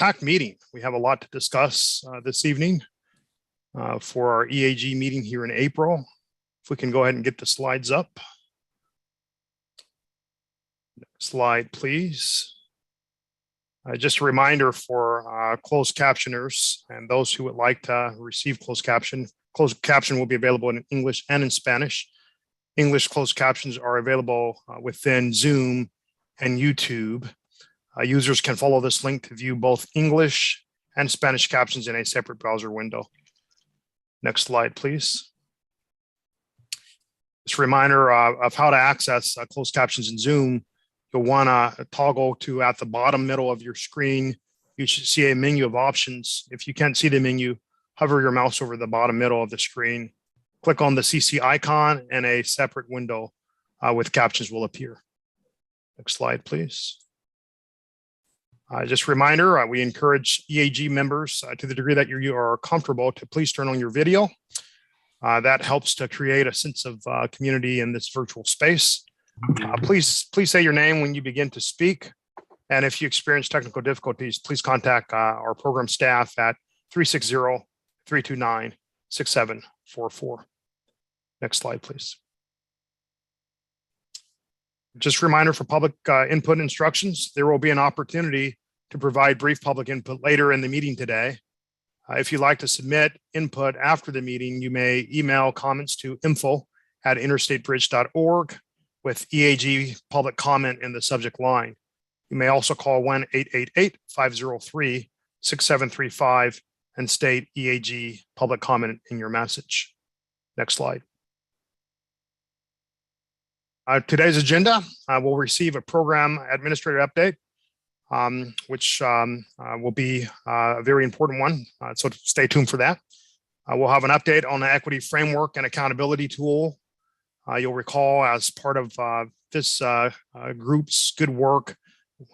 packed meeting. We have a lot to discuss this evening for our EAG meeting here in April. If we can go ahead and get the slides up. Next slide, please. Just a reminder for closed captioners and those who would like to receive closed caption. Closed caption will be available in English and in Spanish. English closed captions are available within Zoom and YouTube. Users can follow this link to view both English and Spanish captions in a separate browser window. Next slide, please. Just a reminder of how to access closed captions in Zoom. You'll want to toggle to at the bottom middle of your screen. You should see a menu of options. If you can't see the menu, hover your mouse over the bottom middle of the screen. Click on the CC icon and a separate window with captions will appear. Next slide, please. Just a reminder, we encourage EAG members to the degree that you are comfortable to please turn on your video. That helps to create a sense of community in this virtual space. Please say your name when you begin to speak. And if you experience technical difficulties, please contact our program staff at 360-329-6744. Next slide, please. Just a reminder for public input instructions, there will be an opportunity to provide brief public input later in the meeting today. If you'd like to submit input after the meeting, you may email comments to info@interstatebridge.org with EAG Public Comment in the subject line. You may also call 1-888-503-6735 and state EAG Public Comment in your message. Next slide. Today's agenda, we'll receive a program administrator update, which will be a very important one. So stay tuned for that. We'll have an update on the equity framework and accountability tool. You'll recall as part of this group's good work,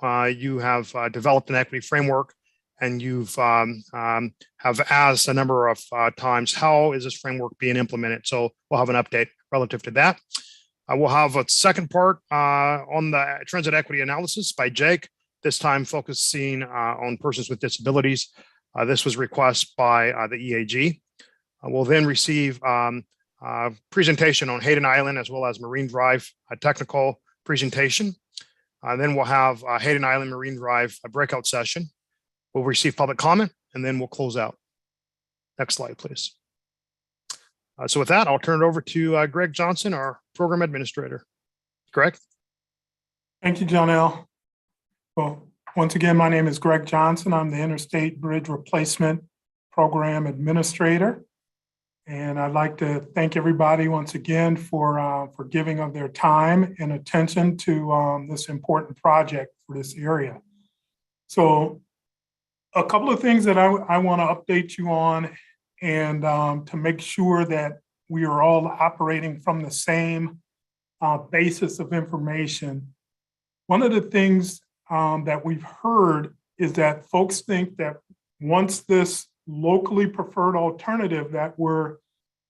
you have developed an equity framework and you've have asked a number of times, how is this framework being implemented? So we'll have an update relative to that. We'll have a second part on the transit equity analysis by Jake, this time focusing on persons with disabilities. This was requested by the EAG. We'll then receive presentation on Hayden Island as well as Marine Drive, a technical presentation. Then we'll have Hayden Island Marine Drive, a breakout session. We'll receive public comment and then we'll close out. Next slide, please. So with that, I'll turn it over to Greg Johnson, our program administrator. Greg. Thank you, John L. Well, once again, my name is Greg Johnson. I'm the Interstate Bridge Replacement Program Administrator. And I'd like to thank everybody once again for giving of their time and attention to this important project for this area. So a couple of things that I want to update you on and to make sure that we are all operating from the same basis of information. One of the things that we've heard is that folks think that once this locally preferred alternative that we're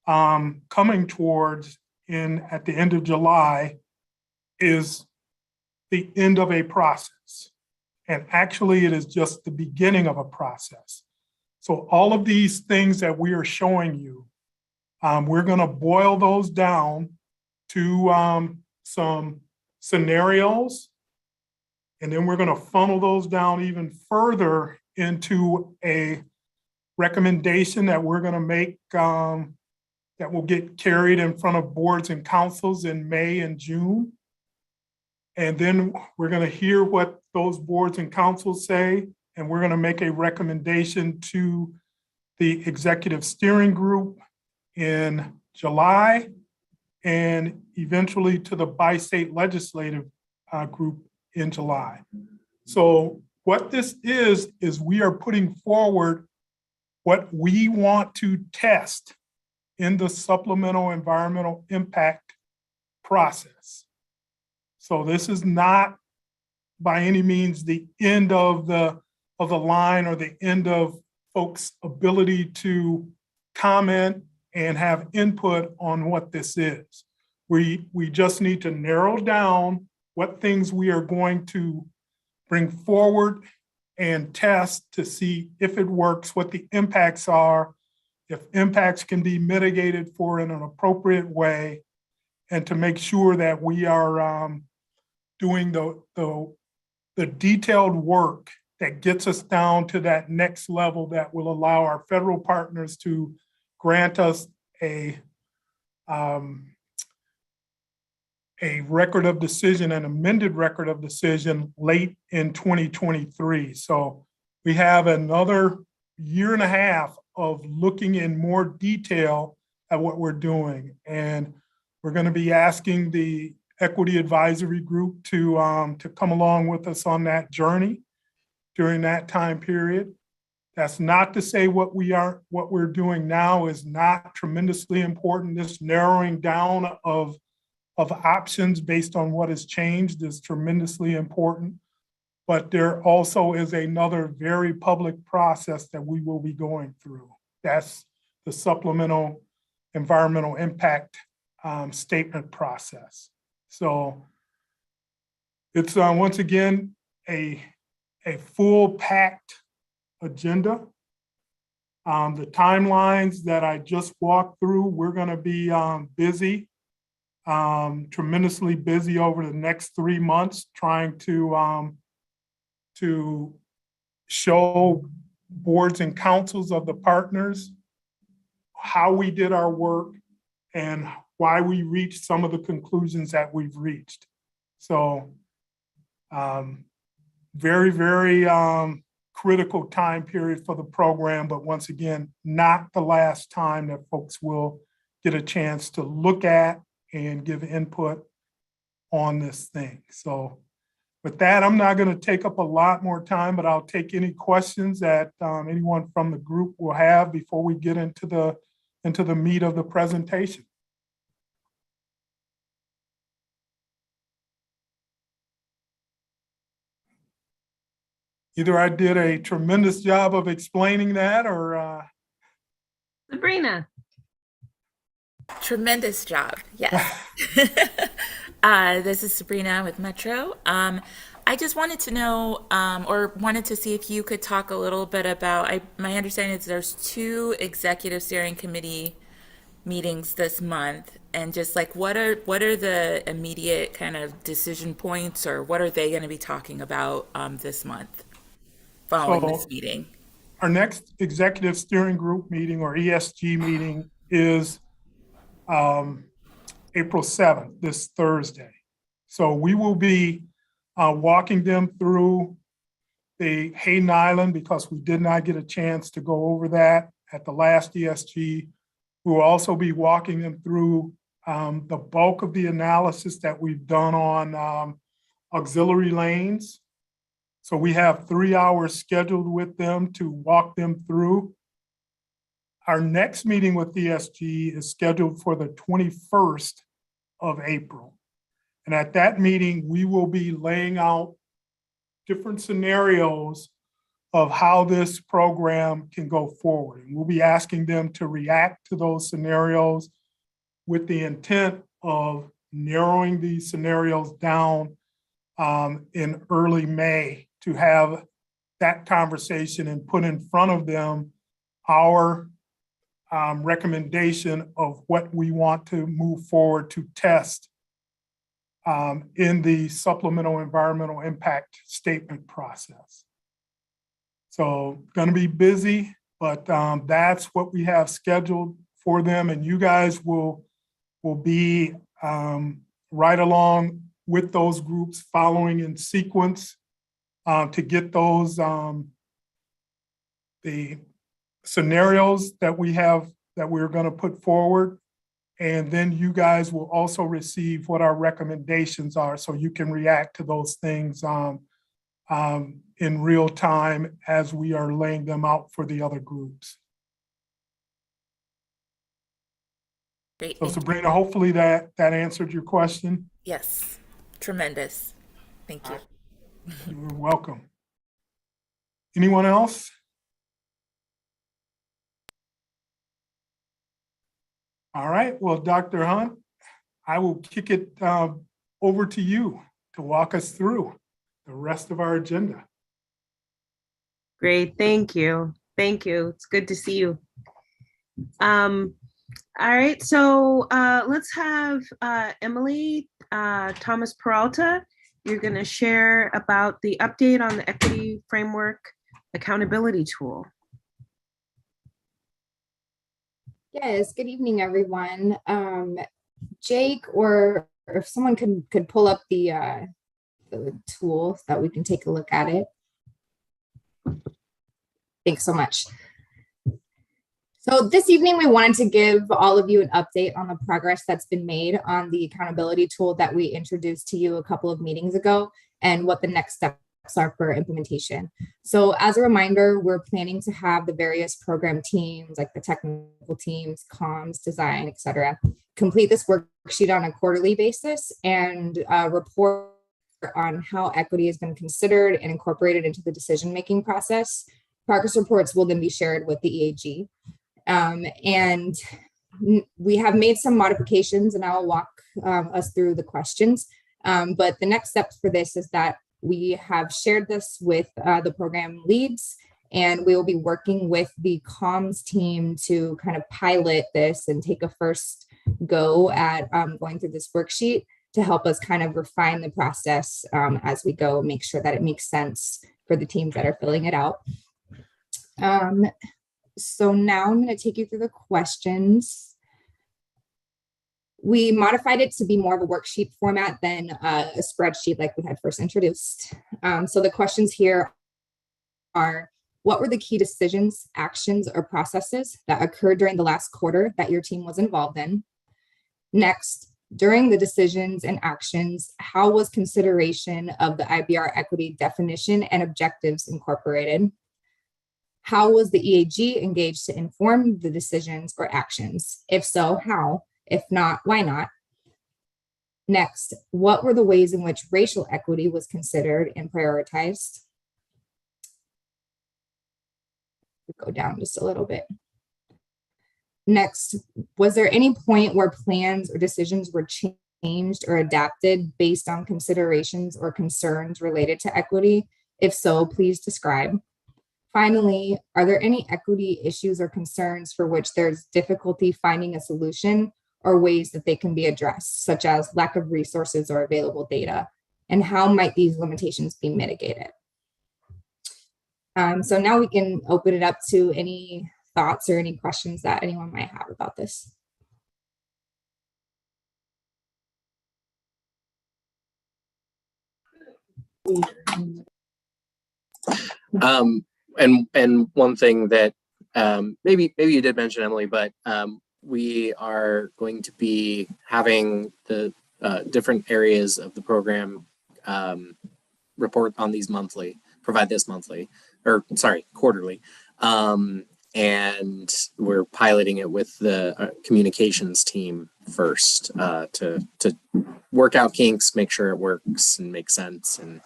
coming towards at the end of July is the end of a process. And actually it is just the beginning of a process. So all of these things that we are showing you, we're going to boil those down to some scenarios, and then we're going to funnel those down even further into a recommendation that we're going to make that will get carried in front of boards and councils in May and June. And then we're going to hear what those boards and councils say, and we're going to make a recommendation to the executive steering group in July and eventually to the bi-state legislative group in July. So what this is we are putting forward what we want to test in the supplemental environmental impact process. So this is not by any means the end of the line or the end of folks' ability to comment and have input on what this is. We just need to narrow down what things we are going to bring forward and test to see if it works, what the impacts are, if impacts can be mitigated for in an appropriate way, and to make sure that we are doing the detailed work that gets us down to that next level that will allow our federal partners to grant us a record of decision, an amended record of decision late in 2023. So we have another year and a half of looking in more detail at what we're doing. And we're going to be asking the Equity Advisory Group to come along with us on that journey during that time period. That's not to say what we're doing now is not tremendously important. This narrowing down of options based on what has changed is tremendously important. But there also is another very public process that we will be going through. That's the supplemental environmental impact statement process. So it's once again a full packed agenda. The timelines that I just walked through, we're going to be busy, tremendously busy over the next 3 months, trying to show boards and councils of the partners how we did our work and why we reached some of the conclusions that we've reached. So very, very critical time period for the program, but once again, not the last time that folks will get a chance to look at and give input on this thing. So with that, I'm not going to take up a lot more time, but I'll take any questions that anyone from the group will have before we get into the meat of the presentation. Either I did a tremendous job of explaining that or Sabrina. Tremendous job, yes. This is Sabrina with Metro. I just wanted to know, or wanted to see if you could talk a little bit about, my understanding is there's 2 executive steering committee meetings this month, and just like what are the immediate kind of decision points, or what are they going to be talking about this month following this meeting? Our next executive steering group meeting, or ESG meeting, is April 7th, this Thursday. So we will be walking them through the Hayden Island because we did not get a chance to go over that at the last ESG. We will also be walking them through the bulk of the analysis that we've done on auxiliary lanes. So we have 3 hours scheduled with them to walk them through. Our next meeting with ESG is scheduled for the 21st of April. And at that meeting, we will be laying out different scenarios of how this program can go forward. And we'll be asking them to react to those scenarios with the intent of narrowing these scenarios down in early May to have that conversation and put in front of them our recommendation of what we want to move forward to test in the supplemental environmental impact statement process. So going to be busy, but that's what we have scheduled for them. And you guys will be right along with those groups following in sequence to get those the scenarios that we have that we're going to put forward. And then you guys will also receive what our recommendations are so you can react to those things in real time as we are laying them out for the other groups. Great. So Sabrina, hopefully that answered your question. Yes, tremendous. Thank you. You're welcome. Anyone else? All right, well, Dr. Hunt, I will kick it over to you to walk us through the rest of our agenda. Great, thank you. Thank you. It's good to see you. All right, so let's have Emily Thomas Peralta. You're going to share about the update on the equity framework accountability tool. Yes, good evening, everyone. Jake, or if someone could pull up the tool so that we can take a look at it. Thanks so much. So this evening, we wanted to give all of you an update on the progress that's been made on the accountability tool that we introduced to you a couple of meetings ago and what the next steps are for implementation. So as a reminder, we're planning to have the various program teams, like the technical teams, comms, design, etc., complete this worksheet on a quarterly basis and report on how equity has been considered and incorporated into the decision-making process. Progress reports will then be shared with the EAG. And we have made some modifications, and I'll walk us through the questions. But the next steps for this is that we have shared this with the program leads, and we will be working with the comms team to kind of pilot this and take a first go at going through this worksheet to help us kind of refine the process as we go, make sure that it makes sense for the teams that are filling it out. So now I'm going to take you through the questions. We modified it to be more of a worksheet format than a spreadsheet like we had first introduced. So the questions here are, what were the key decisions, actions, or processes that occurred during the last quarter that your team was involved in? Next, during the decisions and actions, how was consideration of the IBR equity definition and objectives incorporated? How was the EAG engaged to inform the decisions or actions? If so, how? If not, why not? Next, what were the ways in which racial equity was considered and prioritized? Go down just a little bit. Next, was there any point where plans or decisions were changed or adapted based on considerations or concerns related to equity? If so, please describe. Finally, are there any equity issues or concerns for which there's difficulty finding a solution or ways that they can be addressed, such as lack of resources or available data? And how might these limitations be mitigated? So now we can open it up to any thoughts or any questions that anyone might have about this. And one thing that maybe you did mention, Emily, but we are going to be having the different areas of the program report on these monthly, provide this monthly, or sorry, quarterly. And we're piloting it with the communications team first to work out kinks, make sure it works and makes sense. And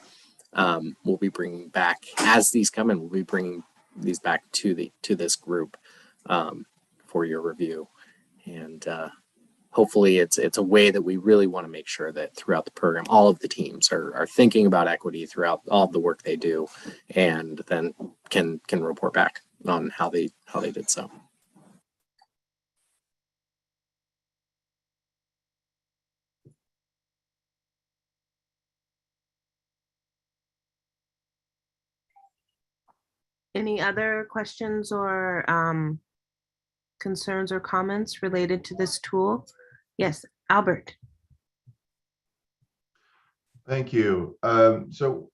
we'll be bringing back, as these come in, we'll be bringing these back to this group for your review. And hopefully it's a way that we really want to make sure that throughout the program, all of the teams are thinking about equity throughout all of the work they do, and then can report back on how they did so. Any other questions or concerns or comments related to this tool? Yes, Albert. Thank you. So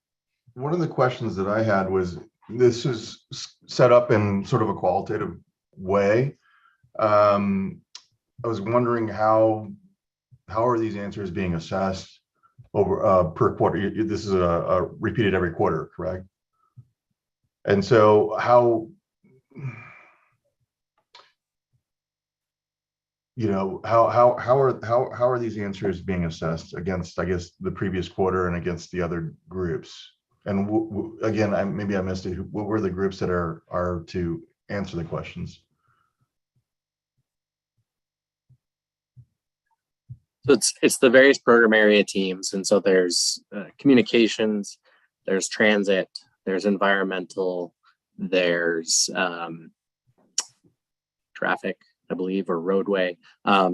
one of the questions that I had was, this is set up in sort of a qualitative way. I was wondering how are these answers being assessed over per quarter? This is repeated every quarter, correct? And so how are these answers being assessed against, I guess, the previous quarter and against the other groups? And again, maybe I missed it. What were the groups that are to answer the questions? So it's the various program area teams, and so there's communications, there's transit, there's environmental, there's traffic, I believe, or roadway.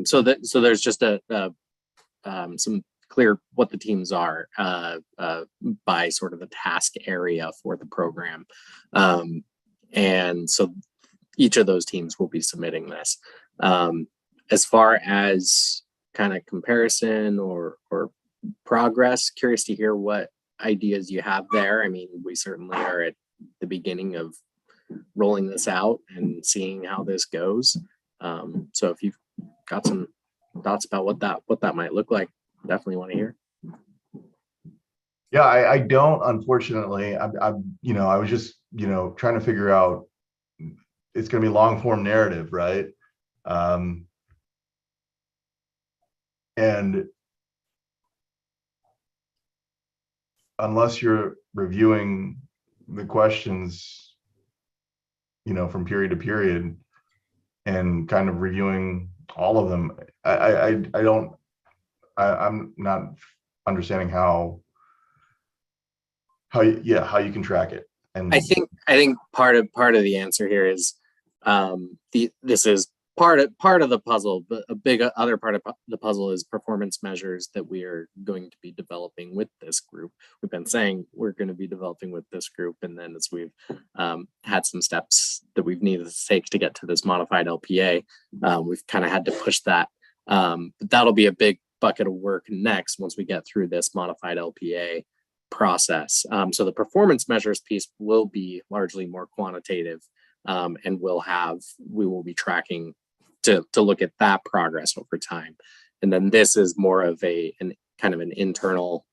So there's just some clear what the teams are by sort of the task area for the program. And so each of those teams will be submitting this. As far as kind of comparison or progress, curious to hear what ideas you have there. I mean, we certainly are at the beginning of rolling this out and seeing how this goes. So if you've got some thoughts about what that might look like, definitely want to hear. Yeah, I don't, unfortunately. I was just, trying to figure out, it's going to be long form narrative, right? And unless you're reviewing the questions, from period to period and kind of reviewing all of them, I'm not understanding how you can track it. And I think part of the answer here is this is part of the puzzle, but a big other part of the puzzle is performance measures that we are going to be developing with this group. We've been saying we're going to be developing with this group, and then as we've had some steps that we've needed to take to get to this modified LPA, we've kind of had to push that. But that'll be a big bucket of work next once we get through this modified LPA process. So the performance measures piece will be largely more quantitative, and we will be tracking to look at that progress over time. And then this is more of an kind of an internal,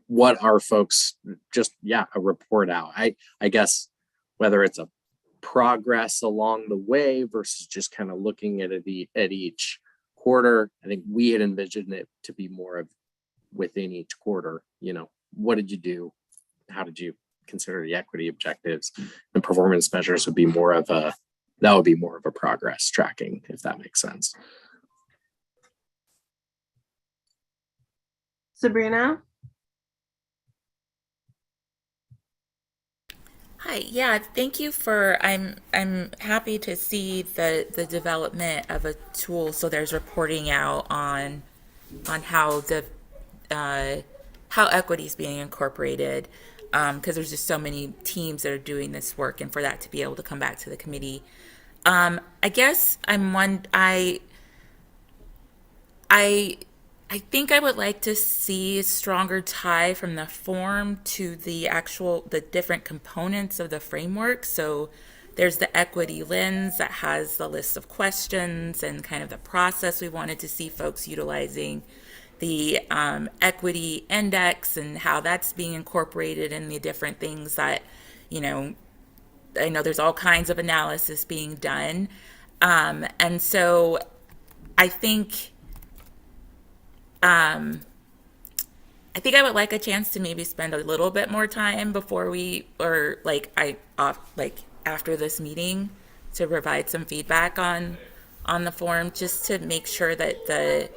what are folks a report out. I guess whether it's a progress along the way versus just kind of looking at it at each quarter. I think we had envisioned it to be more of within each quarter, what did you do? How did you consider the equity objectives? And performance measures would be more of a progress tracking, if that makes sense. Sabrina? Hi, yeah, thank you for, I'm happy to see the development of a tool so there's reporting out on how how equity is being incorporated, because there's just so many teams that are doing this work, and for that to be able to come back to the committee. I guess I think I would like to see a stronger tie from the form to the different components of the framework. So there's the equity lens that has the list of questions and kind of the process we wanted to see folks utilizing, the equity index and how that's being incorporated in the different things that, I know there's all kinds of analysis being done. And so I think I would like a chance to maybe spend a little bit more time before after this meeting to provide some feedback on the form, just to make sure that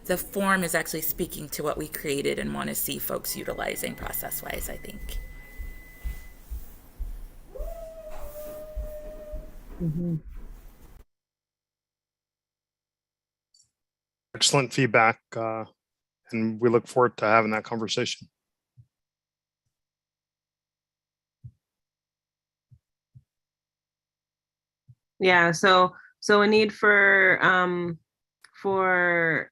the form is actually speaking to what we created and want to see folks utilizing process-wise, I think. Mm-hmm. Excellent feedback, and we look forward to having that conversation. Yeah, so a need for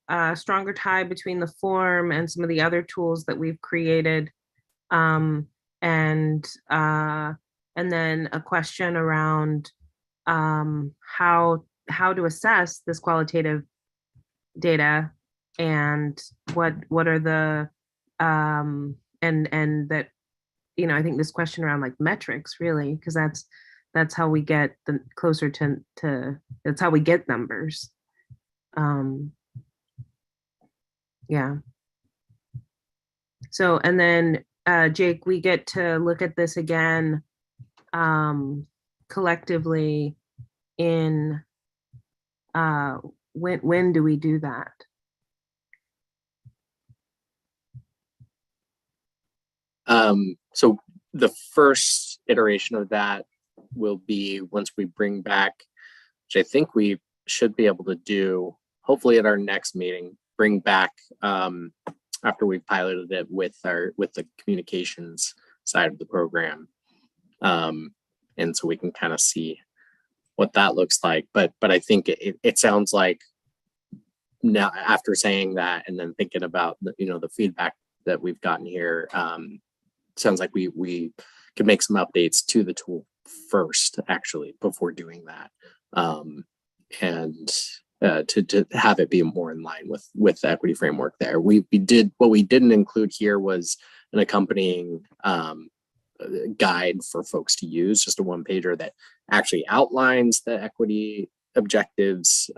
a stronger tie between the form and some of the other tools that we've created, and then a question around how to assess this qualitative data, and what are the and that, I think this question around like metrics, really, because that's how we get the closer to that's how we get numbers. Yeah. So, and then Jake, we get to look at this again collectively in when do we do that? So the first iteration of that will be once we bring back, which I think we should be able to do, hopefully at our next meeting, bring back after we've piloted it with the communications side of the program. And so we can kind of see what that looks like. But I think it sounds like now, after saying that and then thinking about the feedback that we've gotten here, sounds like we could make some updates to the tool first, actually, before doing that, and to have it be more in line with the equity framework. There, we did what we didn't include here was an accompanying guide for folks to use, just a one-pager that actually outlines the equity objectives,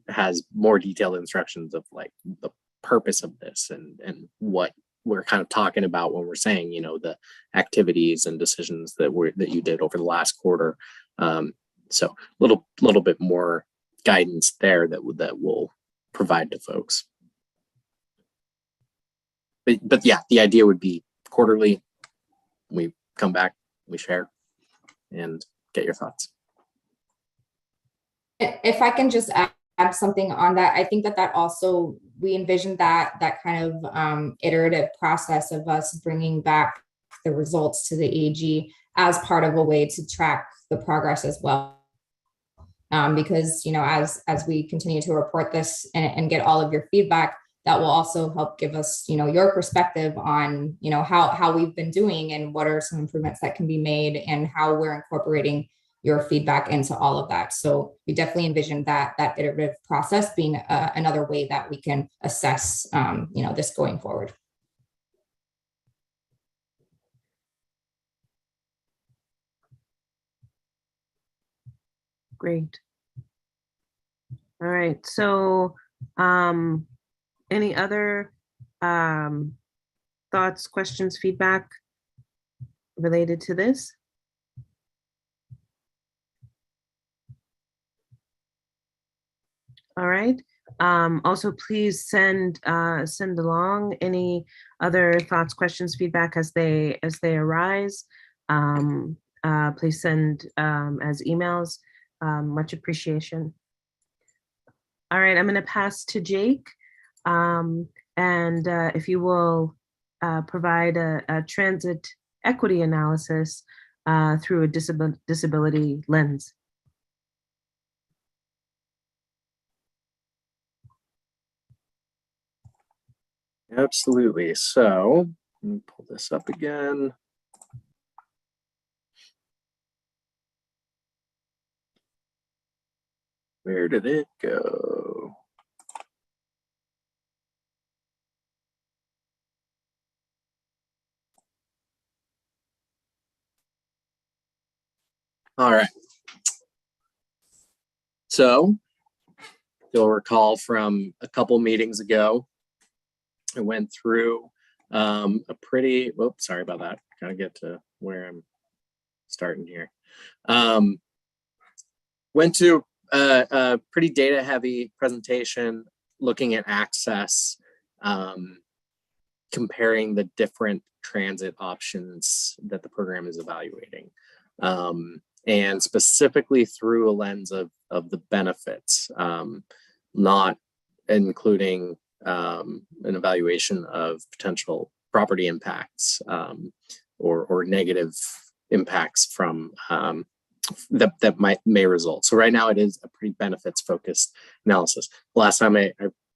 has more detailed instructions of like the purpose of this and what we're kind of talking about when we're saying, the activities and decisions that you did over the last quarter. So a little bit more guidance there that we'll provide to folks. But yeah, the idea would be quarterly. We come back, we share, and get your thoughts. If I can just add something on that, I think that also, we envisioned that kind of iterative process of us bringing back the results to the EAG as part of a way to track the progress as well. Because, as we continue to report this and get all of your feedback, that will also help give us, your perspective on, how we've been doing and what are some improvements that can be made and how we're incorporating your feedback into all of that. So we definitely envision that iterative process being another way that we can assess, this going forward. Great. All right. So, any other thoughts, questions, feedback related to this? All right. Also, please send along any other thoughts, questions, feedback as they arise. Please send as emails. Much appreciation. All right, I'm going to pass to Jake, and if you will provide a transit equity analysis through a disability lens. Absolutely. So let me pull this up again. Where did it go? All right. So you'll recall from a couple meetings ago, I went through a pretty, whoops, sorry about that. Gotta get to where I'm starting here. Went to a pretty data heavy presentation looking at access, comparing the different transit options that the program is evaluating, and specifically through a lens of the benefits, not including an evaluation of potential property impacts or negative impacts from that may result. So right now it is a pretty benefits focused analysis. Last time I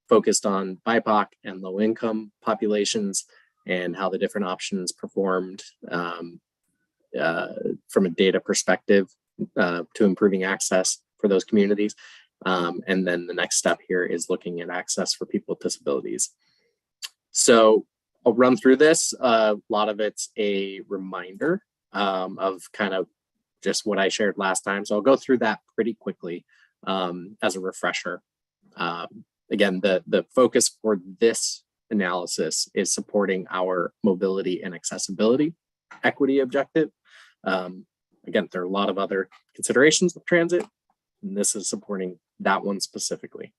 focused on BIPOC and low income populations and how the different options performed from a data perspective to improving access for those communities. And then the next step here is looking at access for people with disabilities. So I'll run through this. A lot of it's a reminder of kind of just what I shared last time. So I'll go through that pretty quickly as a refresher. Again, the focus for this analysis is supporting our mobility and accessibility equity objective. Again, there are a lot of other considerations of transit, and this is supporting that one specifically.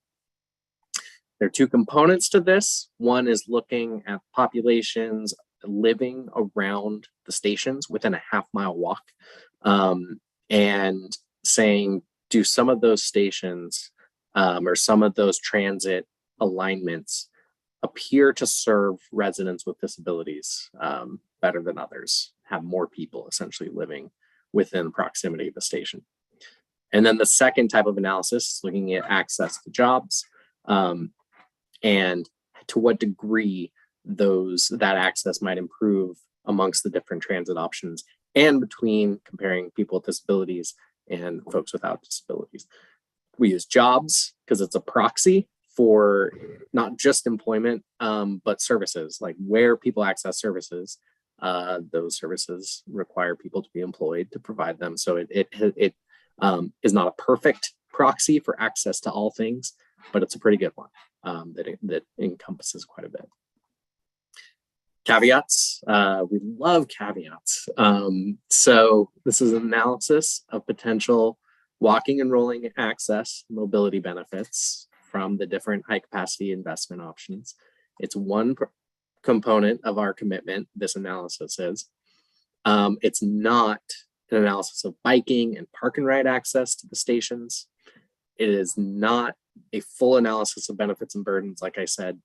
There are two components to this. One is looking at populations living around the stations within a half-mile walk, and saying, do some of those stations or some of those transit alignments appear to serve residents with disabilities better than others, have more people essentially living within proximity of the station. And then the second type of analysis is looking at access to jobs and to what degree that access might improve amongst the different transit options and between comparing people with disabilities and folks without disabilities. We use jobs because it's a proxy for not just employment, but services, like where people access services. Those services require people to be employed to provide them. So it is not a perfect proxy for access to all things, but it's a pretty good one that encompasses quite a bit. Caveats, we love caveats. So this is an analysis of potential walking and rolling access mobility benefits from the different high capacity investment options. It's one component of our commitment, this analysis is. It's not an analysis of biking and park and ride access to the stations. It is not a full analysis of benefits and burdens, like I said.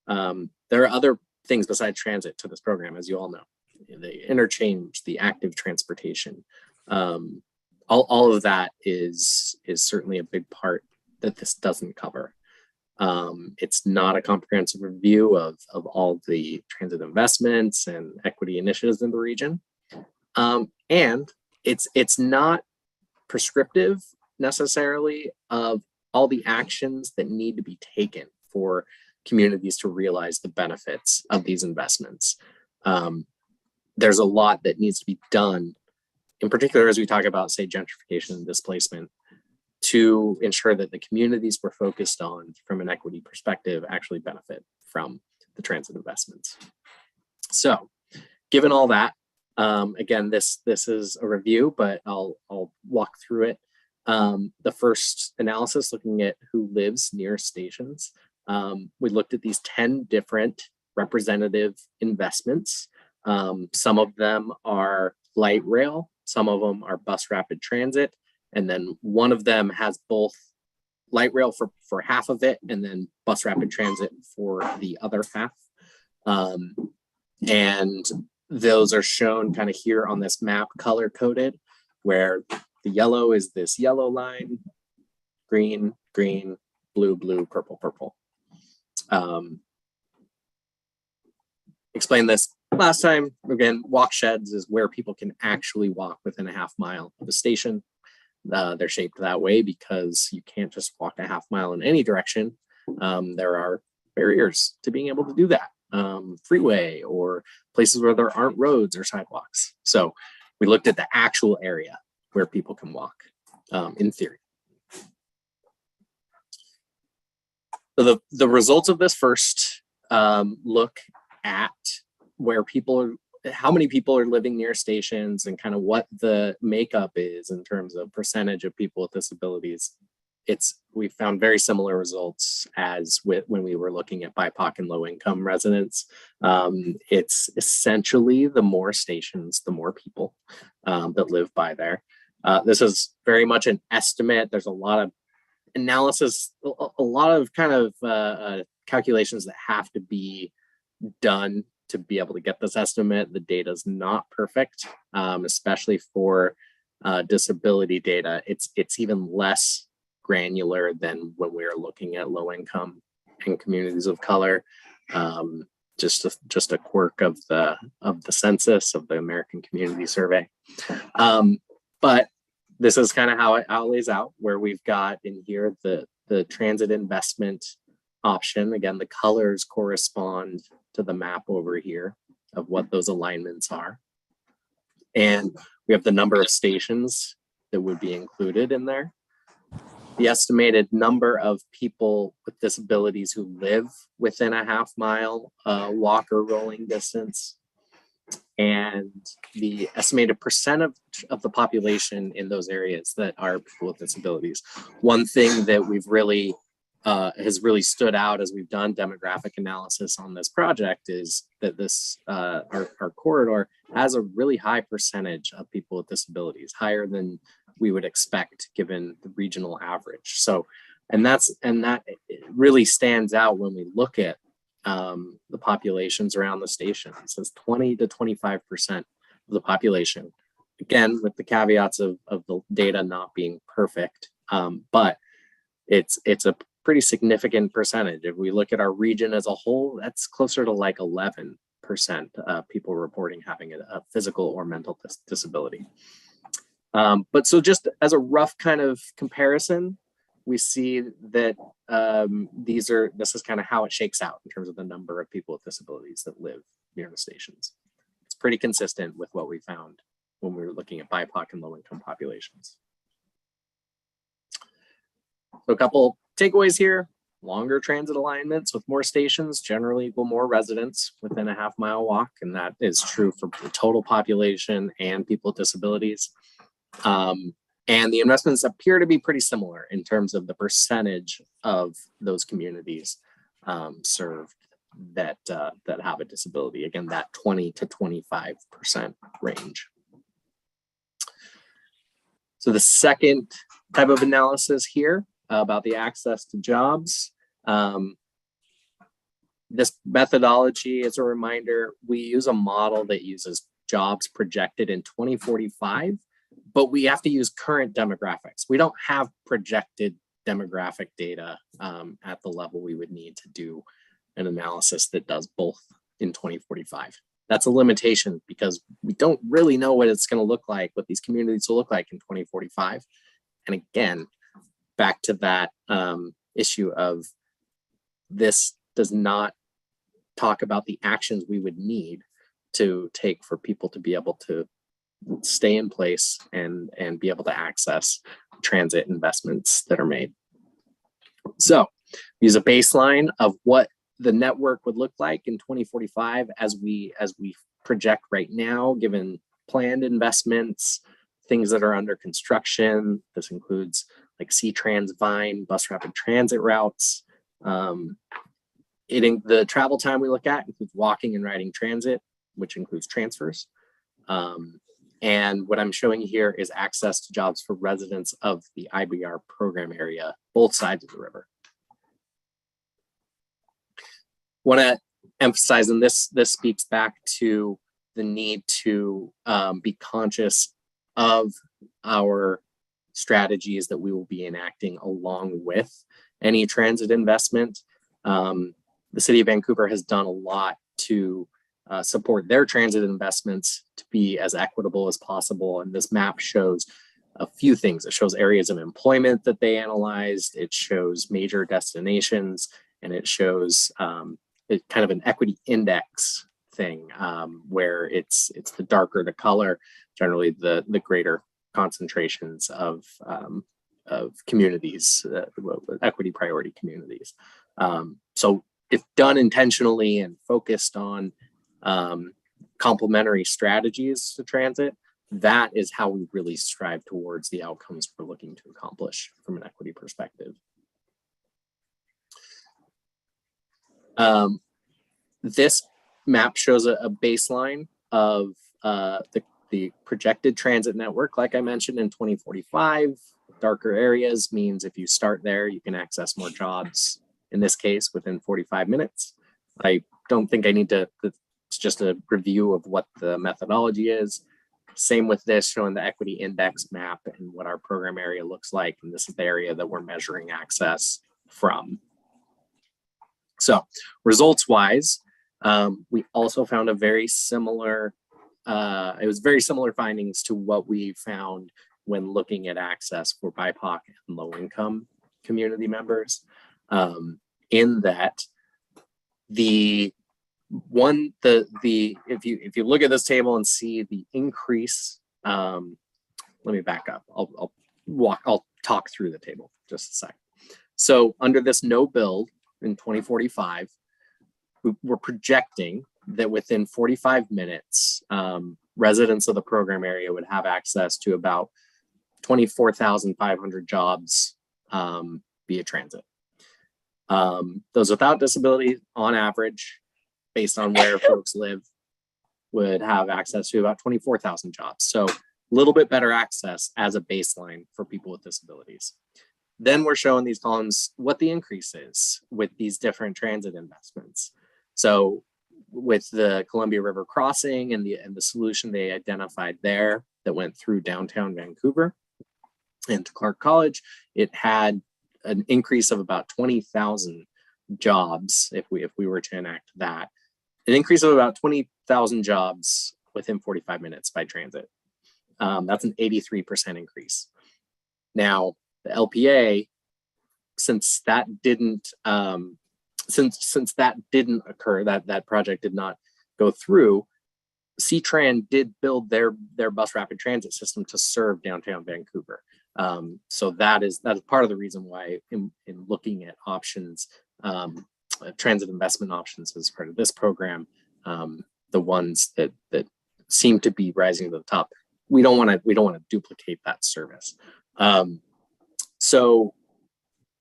There are other things besides transit to this program, as you all know. The interchange, the active transportation, all of that is certainly a big part that this doesn't cover. It's not a comprehensive review of all the transit investments and equity initiatives in the region. And it's not prescriptive necessarily of all the actions that need to be taken for communities to realize the benefits of these investments. There's a lot that needs to be done, in particular, as we talk about, say, gentrification and displacement, to ensure that the communities we're focused on from an equity perspective actually benefit from the transit investments. So given all that, again, this is a review, but I'll walk through it. The first analysis, looking at who lives near stations, we looked at these 10 different representative investments. Some of them are light rail, some of them are bus rapid transit, and then one of them has both light rail for half of it and then bus rapid transit for the other half. And those are shown kind of here on this map, color coded, where the yellow is this yellow line, green, green, blue, blue, purple, purple. Explained this last time. Again, walk sheds is where people can actually walk within a half mile of the station. They're shaped that way because you can't just walk a half mile in any direction. There are barriers to being able to do that. Freeway or places where there aren't roads or sidewalks. So we looked at the actual area where people can walk in theory. So the results of this first look at where people are, how many people are living near stations and kind of what the makeup is in terms of percentage of people with disabilities. We found very similar results as when we were looking at BIPOC and low income residents. It's essentially the more stations, the more people that live by there. This is very much an estimate. There's a lot of analysis, a lot of kind of calculations that have to be done to be able to get this estimate. The data is not perfect, especially for disability data. It's even less granular than when we are looking at low income and communities of color. Just a quirk of the census of the American Community Survey. But this is kind of how it lays out, where we've got in here the transit investment option. Again, the colors correspond to the map over here of what those alignments are. And we have the number of stations that would be included in there. The estimated number of people with disabilities who live within a half mile walk or rolling distance, and the estimated percentage of the population in those areas that are people with disabilities. One thing that we've really has really stood out as we've done demographic analysis on this project is that this our corridor has a really high percentage of people with disabilities, higher than we would expect given the regional average. So, and that really stands out when we look at the populations around the station. It says 20 to 25% of the population. Again, with the caveats of the data not being perfect, but it's a pretty significant percentage. If we look at our region as a whole, that's closer to like 11% people reporting having a physical or mental disability. But so just as a rough kind of comparison, we see that this is kind of how it shakes out in terms of the number of people with disabilities that live near the stations. It's pretty consistent with what we found when we were looking at BIPOC and low-income populations. So a couple takeaways here: longer transit alignments with more stations generally equal more residents within a half-mile walk, and that is true for the total population and people with disabilities. And the investments appear to be pretty similar in terms of the percentage of those communities served that have a disability. Again, that 20 to 25% range. So the second type of analysis here about the access to jobs. This methodology, as a reminder, we use a model that uses jobs projected in 2045, but we have to use current demographics. We don't have projected demographic data at the level we would need to do an analysis that does both in 2045. That's a limitation because we don't really know what it's going to look like, what these communities will look like in 2045. And again, back to that issue of this does not talk about the actions we would need to take for people to be able to stay in place and be able to access transit investments that are made. So use a baseline of what the network would look like in 2045 as we project right now, given planned investments, things that are under construction. This includes like C-Trans Vine, bus rapid transit routes. The travel time we look at includes walking and riding transit, which includes transfers. And what I'm showing here is access to jobs for residents of the IBR program area, both sides of the river. Want to emphasize, and this speaks back to the need to be conscious of our strategies that we will be enacting along with any transit investment. The City of Vancouver has done a lot to support their transit investments to be as equitable as possible. And this map shows a few things. It shows areas of employment that they analyzed. It shows major destinations, and it shows kind of an equity index thing where it's the darker the color, generally the greater concentrations of communities, equity priority communities. So if done intentionally and focused on complementary strategies to transit, that is how we really strive towards the outcomes we're looking to accomplish from an equity perspective. This map shows a baseline of the projected transit network, like I mentioned, in 2045. Darker areas means if you start there, you can access more jobs, in this case, within 45 minutes. I don't think I need to, it's just a review of what the methodology is. Same with this, showing the equity index map and what our program area looks like. And this is the area that we're measuring access from. So results-wise, we also found a very similar, it was very similar findings to what we found when looking at access for BIPOC and low-income community members. In that if you look at this table and see the increase, let me back up. I'll talk through the table just a sec. So under this no build in 2045, we're projecting that within 45 minutes, residents of the program area would have access to about 24,500 jobs via transit. Those without disability, on average, based on where folks live, would have access to about 24,000 jobs. So a little bit better access as a baseline for people with disabilities. Then we're showing these columns what the increase is with these different transit investments. So with the Columbia River crossing and the solution they identified there that went through downtown Vancouver and to Clark College, it had an increase of about 20,000 jobs if we were to enact that. An increase of about 20,000 jobs within 45 minutes by transit. That's an 83% increase. Now, the LPA, since that didn't since that didn't occur, that project did not go through, CTRAN did build their bus rapid transit system to serve downtown Vancouver. So that is part of the reason why in looking at options, transit investment options as part of this program, the ones that seem to be rising to the top, we don't want to duplicate that service. So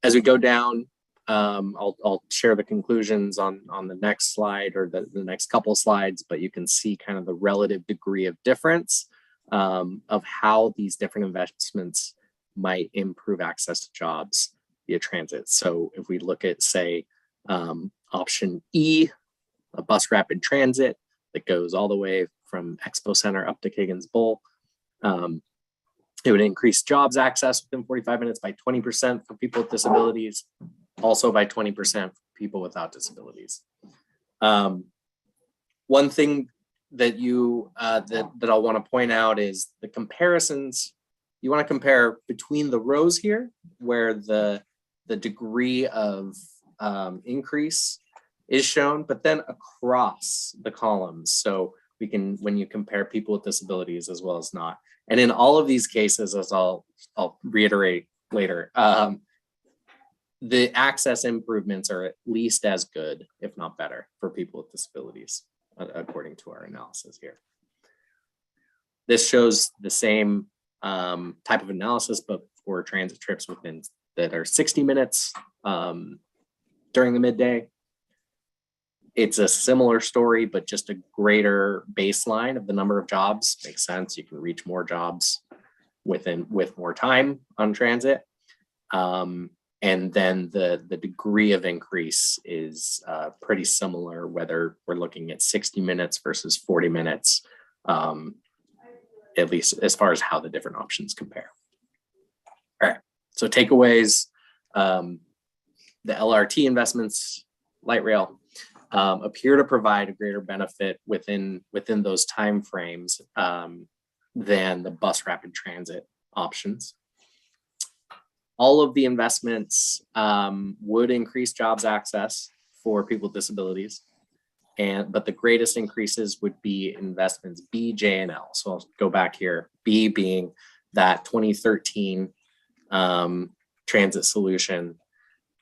as we go down, I'll share the conclusions on the next slide or the next couple of slides, but you can see kind of the relative degree of difference of how these different investments might improve access to jobs via transit. So if we look at, say, option E, a bus rapid transit that goes all the way from Expo Center up to Higgins Bowl, it would increase jobs access within 45 minutes by 20% for people with disabilities, also by 20% for people without disabilities. One thing that that I'll want to point out is the comparisons. You want to compare between the rows here, where the degree of increase is shown, but then across the columns. So we can, when you compare people with disabilities as well as not. And in all of these cases, as I'll reiterate later, the access improvements are at least as good, if not better, for people with disabilities, according to our analysis here. This shows the same type of analysis, but for transit trips that are 60 minutes during the midday. It's a similar story, but just a greater baseline of the number of jobs. Makes sense. You can reach more jobs with more time on transit. And then the degree of increase is pretty similar, whether we're looking at 60 minutes versus 40 minutes, at least as far as how the different options compare. All right, so takeaways, the LRT investments, light rail, appear to provide a greater benefit within those time frames than the bus rapid transit options. All of the investments would increase jobs access for people with disabilities, but the greatest increases would be investments B, J, and L. So I'll go back here. B being that 2013 transit solution,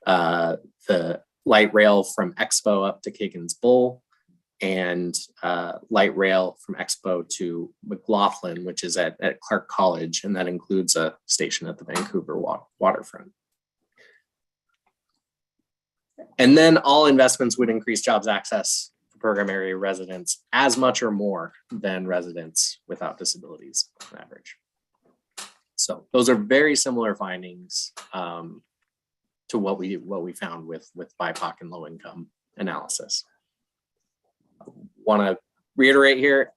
the light rail from Expo up to Higgins Bowl, and light rail from Expo to McLaughlin, which is at Clark College, and that includes a station at the Vancouver waterfront. And then all investments would increase jobs access for program area residents as much or more than residents without disabilities on average. So those are very similar findings to what we found with BIPOC and low income analysis. Want to reiterate here,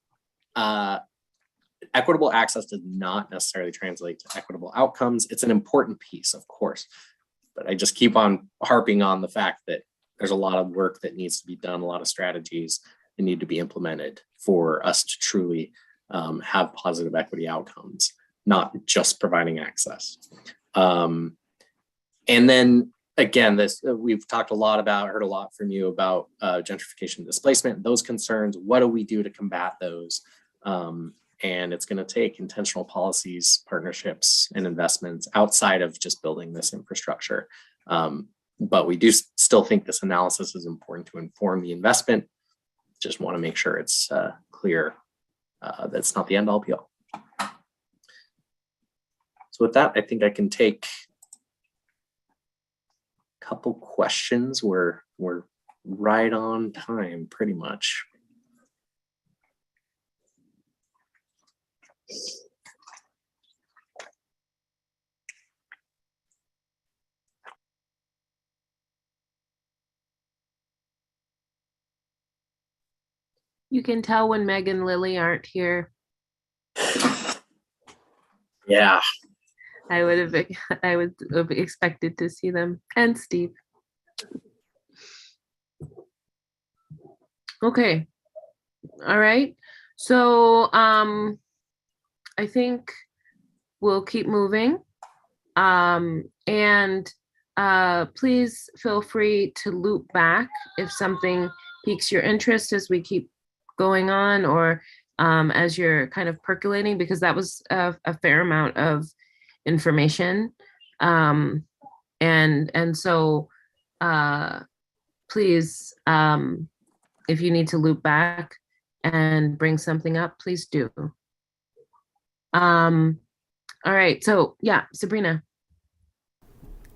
equitable access does not necessarily translate to equitable outcomes. It's an important piece, of course, but I just keep on harping on the fact that there's a lot of work that needs to be done, a lot of strategies that need to be implemented for us to truly have positive equity outcomes, not just providing access. And then again, we've talked a lot about, heard a lot from you about gentrification and displacement, those concerns. What do we do to combat those? And it's going to take intentional policies, partnerships, and investments outside of just building this infrastructure. But we do still think this analysis is important to inform the investment. Just want to make sure it's clear that it's not the end all be all. So with that, I think I can take couple questions. We're right on time, pretty much. You can tell when Meg and Lily aren't here. Yeah. I would have expected to see them, and Steve. Okay. All right. So I think we'll keep moving. And please feel free to loop back if something piques your interest as we keep going on, or as you're kind of percolating, because that was a fair amount of information. And so please, if you need to loop back and bring something up, please do. All right, so yeah, Sabrina.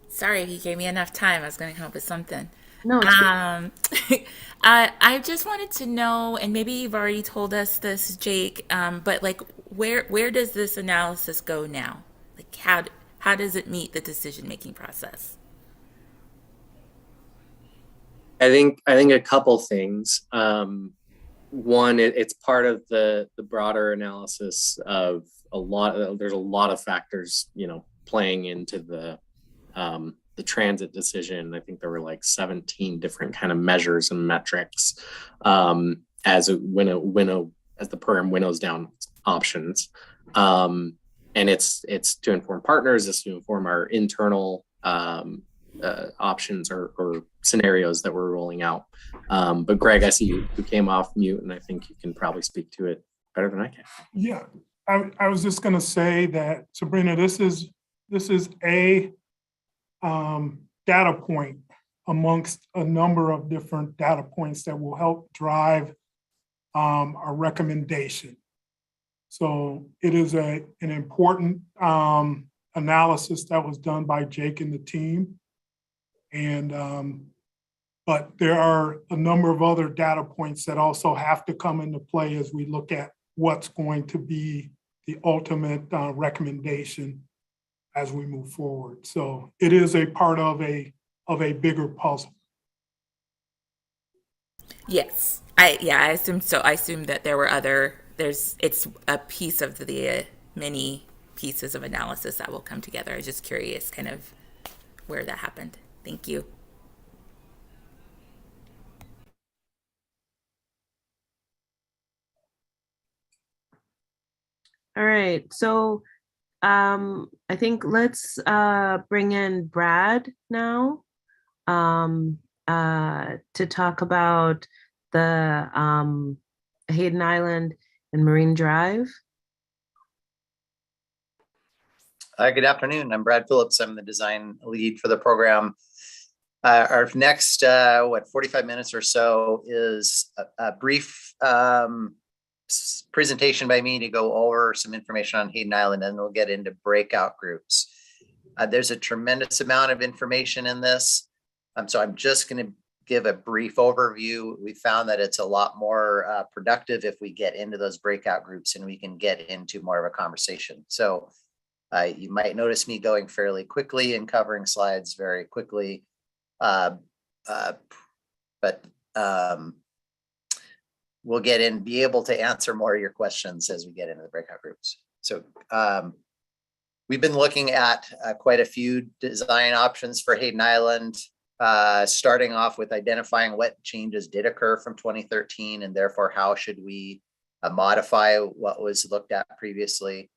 Sorry, he gave me enough time. I was going to come up with something. No, it's good. I just wanted to know, and maybe you've already told us this, Jake, but like, where does this analysis go now? Like, how does it meet the decision-making process? I think a couple things. One, it's part of the broader analysis of there's a lot of factors, playing into the transit decision. I think there were like 17 different kind of measures and metrics as the program winnows down options. And it's to inform partners, it's to inform our internal options or scenarios that we're rolling out. But Greg, I see you came off mute, and I think you can probably speak to it better than I can. Yeah, I was just going to say that, Sabrina, this is a data point amongst a number of different data points that will help drive a recommendation. So it is an important analysis that was done by Jake and the team. And but there are a number of other data points that also have to come into play as we look at what's going to be the ultimate recommendation as we move forward. So it is a part of a bigger puzzle. Yes, I assume so. I assume that there were it's a piece of the many pieces of analysis that will come together. I was just curious kind of where that happened. Thank you. All right, so I think let's bring in Brad now to talk about the Hayden Island and Marine Drive. Good afternoon. I'm Brad Phillips. I'm the design lead for the program. Our next 45 minutes or so is a brief presentation by me to go over some information on Hayden Island, and we'll get into breakout groups. There's a tremendous amount of information in this. So I'm just going to give a brief overview. We found that it's a lot more productive if we get into those breakout groups and we can get into more of a conversation. So you might notice me going fairly quickly and covering slides very quickly. We'll be able to answer more of your questions as we get into the breakout groups. So we've been looking at quite a few design options for Hayden Island, starting off with identifying what changes did occur from 2013, and therefore how should we modify what was looked at previously.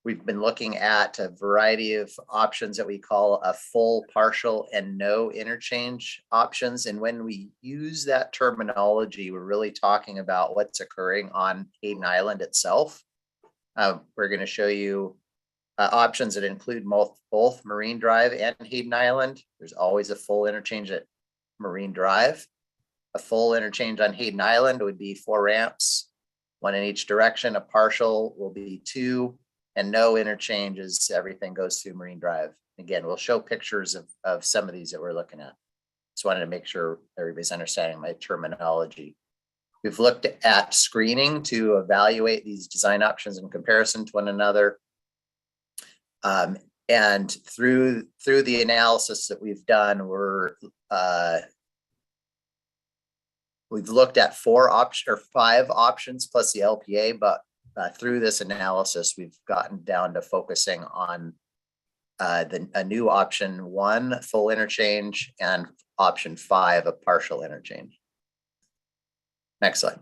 We've been looking at a variety of options that we call a full, partial, and no interchange options. And when we use that terminology, we're really talking about what's occurring on Hayden Island itself. We're going to show you options that include both Marine Drive and Hayden Island. There's always a full interchange at Marine Drive. A full interchange on Hayden Island would be 4 ramps, 1 in each direction. A partial will be 2. And no interchange is everything goes through Marine Drive. Again, we'll show pictures of some of these that we're looking at. Just wanted to make sure everybody's understanding my terminology. We've looked at screening to evaluate these design options in comparison to one another. And through the analysis that we've done, we've looked at 5 options plus the LPA, but through this analysis, we've gotten down to focusing on a new option 1, full interchange, and option 5, a partial interchange. Next slide.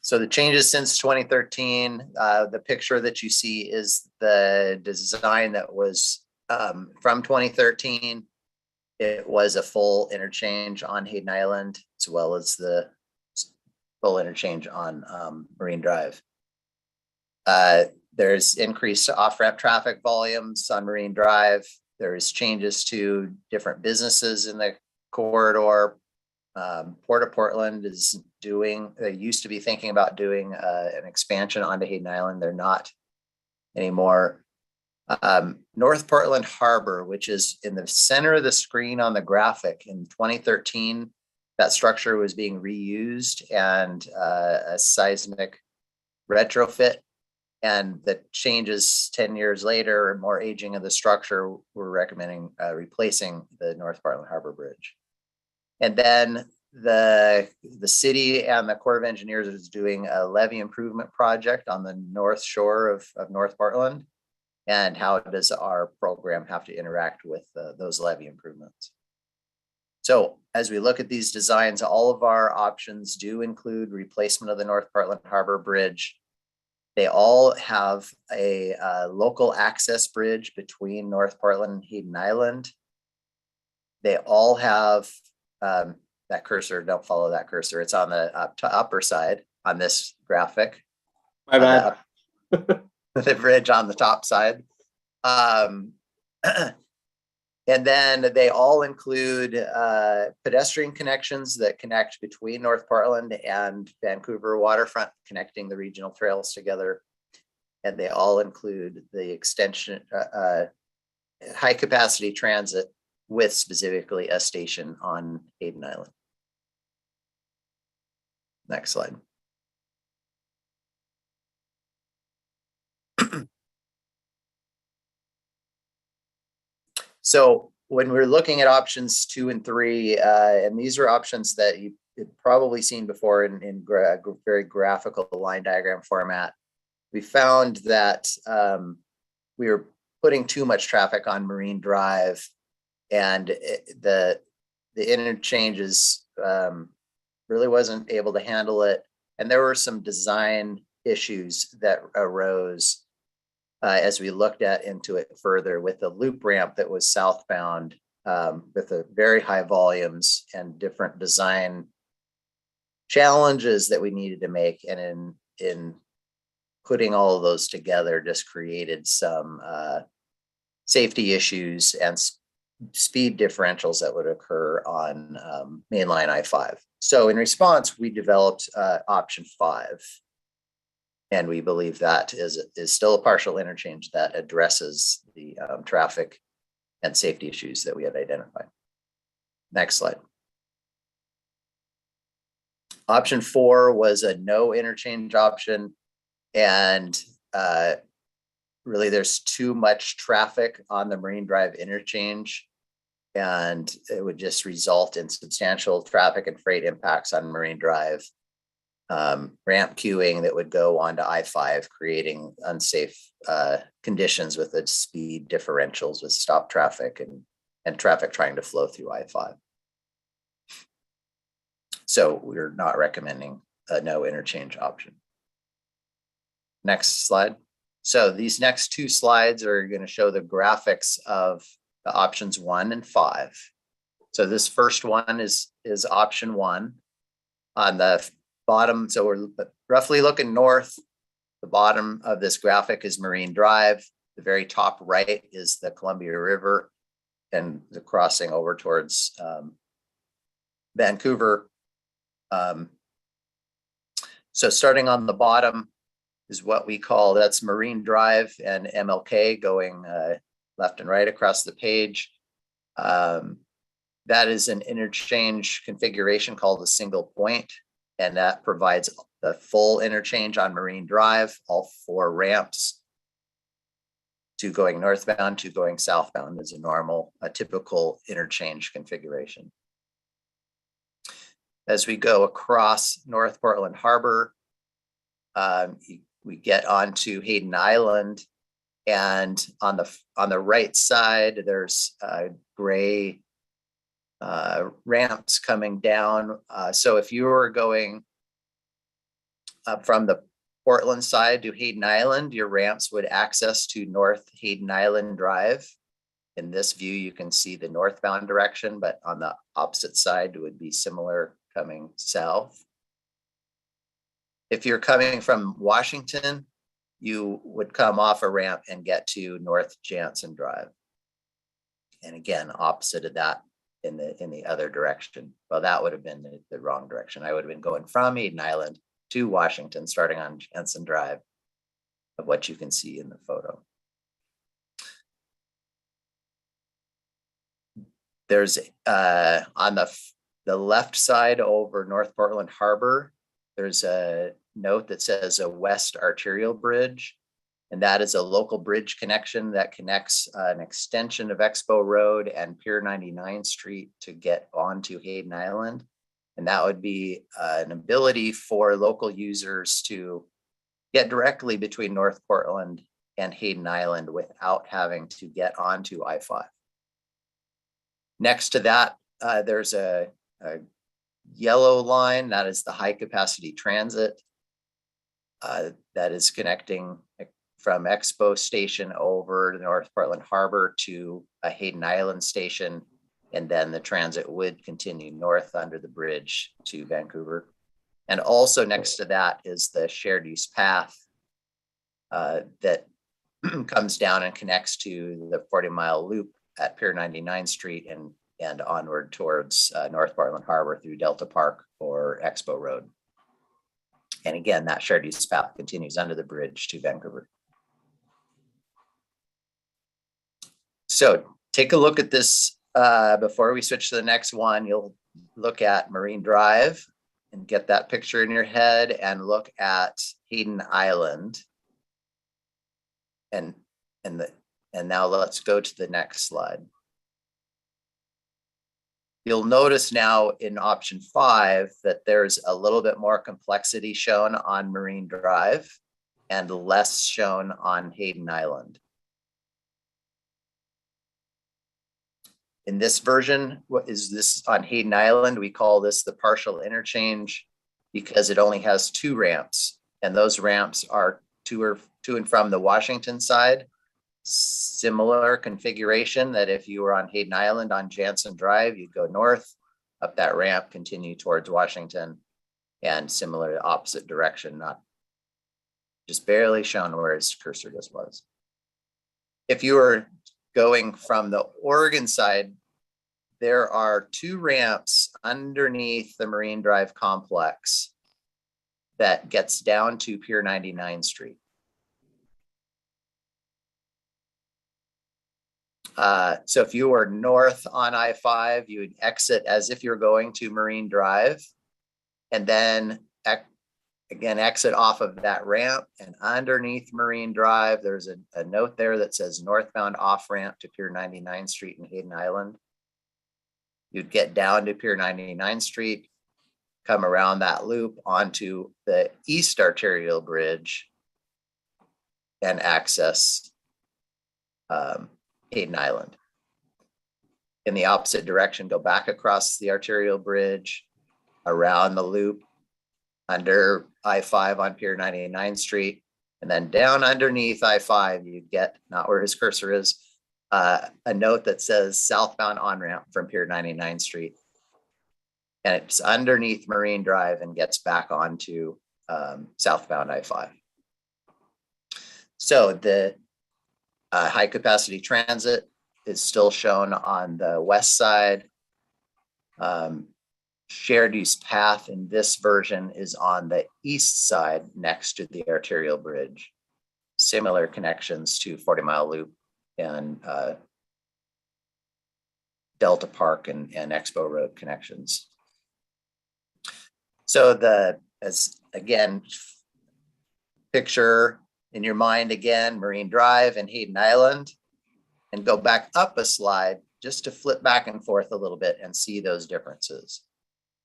So the changes since 2013, the picture that you see is the design that was from 2013. It was a full interchange on Hayden Island, as well as the full interchange on Marine Drive. There's increased off-ramp traffic volumes on Marine Drive. There's changes to different businesses in the corridor. Port of Portland is they used to be thinking about doing an expansion onto Hayden Island. They're not anymore. North Portland Harbor, which is in the center of the screen on the graphic, in 2013, that structure was being reused and a seismic retrofit. And the changes 10 years later and more aging of the structure, we're recommending replacing the North Portland Harbor Bridge. And then the city and the Corps of Engineers is doing a levee improvement project on the north shore of North Portland. And how does our program have to interact with those levee improvements? So as we look at these designs, all of our options do include replacement of the North Portland Harbor Bridge. They all have a local access bridge between North Portland and Hayden Island. They all have that cursor, don't follow that cursor. It's on the upper side on this graphic. My bad. The bridge on the top side. And then they all include pedestrian connections that connect between North Portland and Vancouver waterfront, connecting the regional trails together. And they all include the extension, high capacity transit with specifically a station on Hayden Island. Next slide. So when we're looking at options 2 and 3, and these are options that you've probably seen before in very graphical line diagram format, we found that we were putting too much traffic on Marine Drive, and the interchanges really wasn't able to handle it. And there were some design issues that arose as we looked into it further, with the loop ramp that was southbound with a very high volumes and different design challenges that we needed to make. And in putting all of those together, just created some safety issues and speed differentials that would occur on mainline I-5. So in response, we developed option 5. And we believe that is still a partial interchange that addresses the traffic and safety issues that we had identified. Next slide. Option 4 was a no interchange option. And really there's too much traffic on the Marine Drive interchange. And it would just result in substantial traffic and freight impacts on Marine Drive. Ramp queuing that would go onto I-5, creating unsafe conditions with the speed differentials with stop traffic and traffic trying to flow through I-5. So we're not recommending a no interchange option. Next slide. So these next 2 slides are going to show the graphics of the options 1 and 5. So this first one is option 1 on the bottom. So we're roughly looking north. The bottom of this graphic is Marine Drive. The very top right is the Columbia River and the crossing over towards Vancouver. So starting on the bottom, is what we call, that's Marine Drive and MLK going left and right across the page. That is an interchange configuration called a single point, and that provides the full interchange on Marine Drive, all 4 ramps, 2 going northbound, 2 going southbound is a typical interchange configuration. As we go across North Portland Harbor, we get onto Hayden Island, and on the right side, there's gray ramps coming down. So if you were going up from the Portland side to Hayden Island, your ramps would access to North Hayden Island Drive. In this view, you can see the northbound direction, but on the opposite side, it would be similar coming south. If you're coming from Washington, you would come off a ramp and get to North Jansen Drive. And again, opposite of that in the other direction. Well, that would have been the wrong direction. I would have been going from Hayden Island to Washington, starting on Jansen Drive, of what you can see in the photo. There's on the left side over North Portland Harbor, there's a note that says a West Arterial Bridge, and that is a local bridge connection that connects an extension of Expo Road and Pier 99 Street to get onto Hayden Island. And that would be an ability for local users to get directly between North Portland and Hayden Island without having to get onto I-5. Next to that, there's a yellow line, that is the high capacity transit that is connecting from Expo Station over to North Portland Harbor to a Hayden Island station, and then the transit would continue north under the bridge to Vancouver. And also next to that is the shared use path that comes down and connects to the 40-mile loop at Pier 99 Street and onward towards North Portland Harbor through Delta Park or Expo Road. And again, that shared use path continues under the bridge to Vancouver. So take a look at this before we switch to the next one. You'll look at Marine Drive and get that picture in your head, and look at Hayden Island. And now let's go to the next slide. You'll notice now in option 5 that there's a little bit more complexity shown on Marine Drive and less shown on Hayden Island. In this version, what is this on Hayden Island? We call this the partial interchange because it only has 2 ramps, and those ramps are to and from the Washington side. Similar configuration that if you were on Hayden Island on Jansen Drive, you'd go north up that ramp, continue towards Washington, and similar opposite direction, not just barely shown where his cursor just was. If you were going from the Oregon side, there are 2 ramps underneath the Marine Drive complex that gets down to Pier 99 Street. So if you were north on I-5, you would exit as if you're going to Marine Drive, and then again, exit off of that ramp, and underneath Marine Drive, there's a note there that says northbound off ramp to Pier 99 Street in Hayden Island. You'd get down to Pier 99 Street, come around that loop onto the East Arterial Bridge, and access Hayden Island. In the opposite direction, go back across the Arterial Bridge, around the loop, under I-5 on Pier 99 Street, and then down underneath I-5, you get, not where his cursor is, a note that says southbound on-ramp from Pier 99 Street. And it's underneath Marine Drive and gets back onto southbound I-5. So the high capacity transit is still shown on the west side. shared use path in this version is on the east side next to the arterial bridge. Similar connections to 40 Mile Loop and Delta Park and Expo Road connections. So as again, picture in your mind again, Marine Drive and Hayden Island, and go back up a slide just to flip back and forth a little bit and see those differences.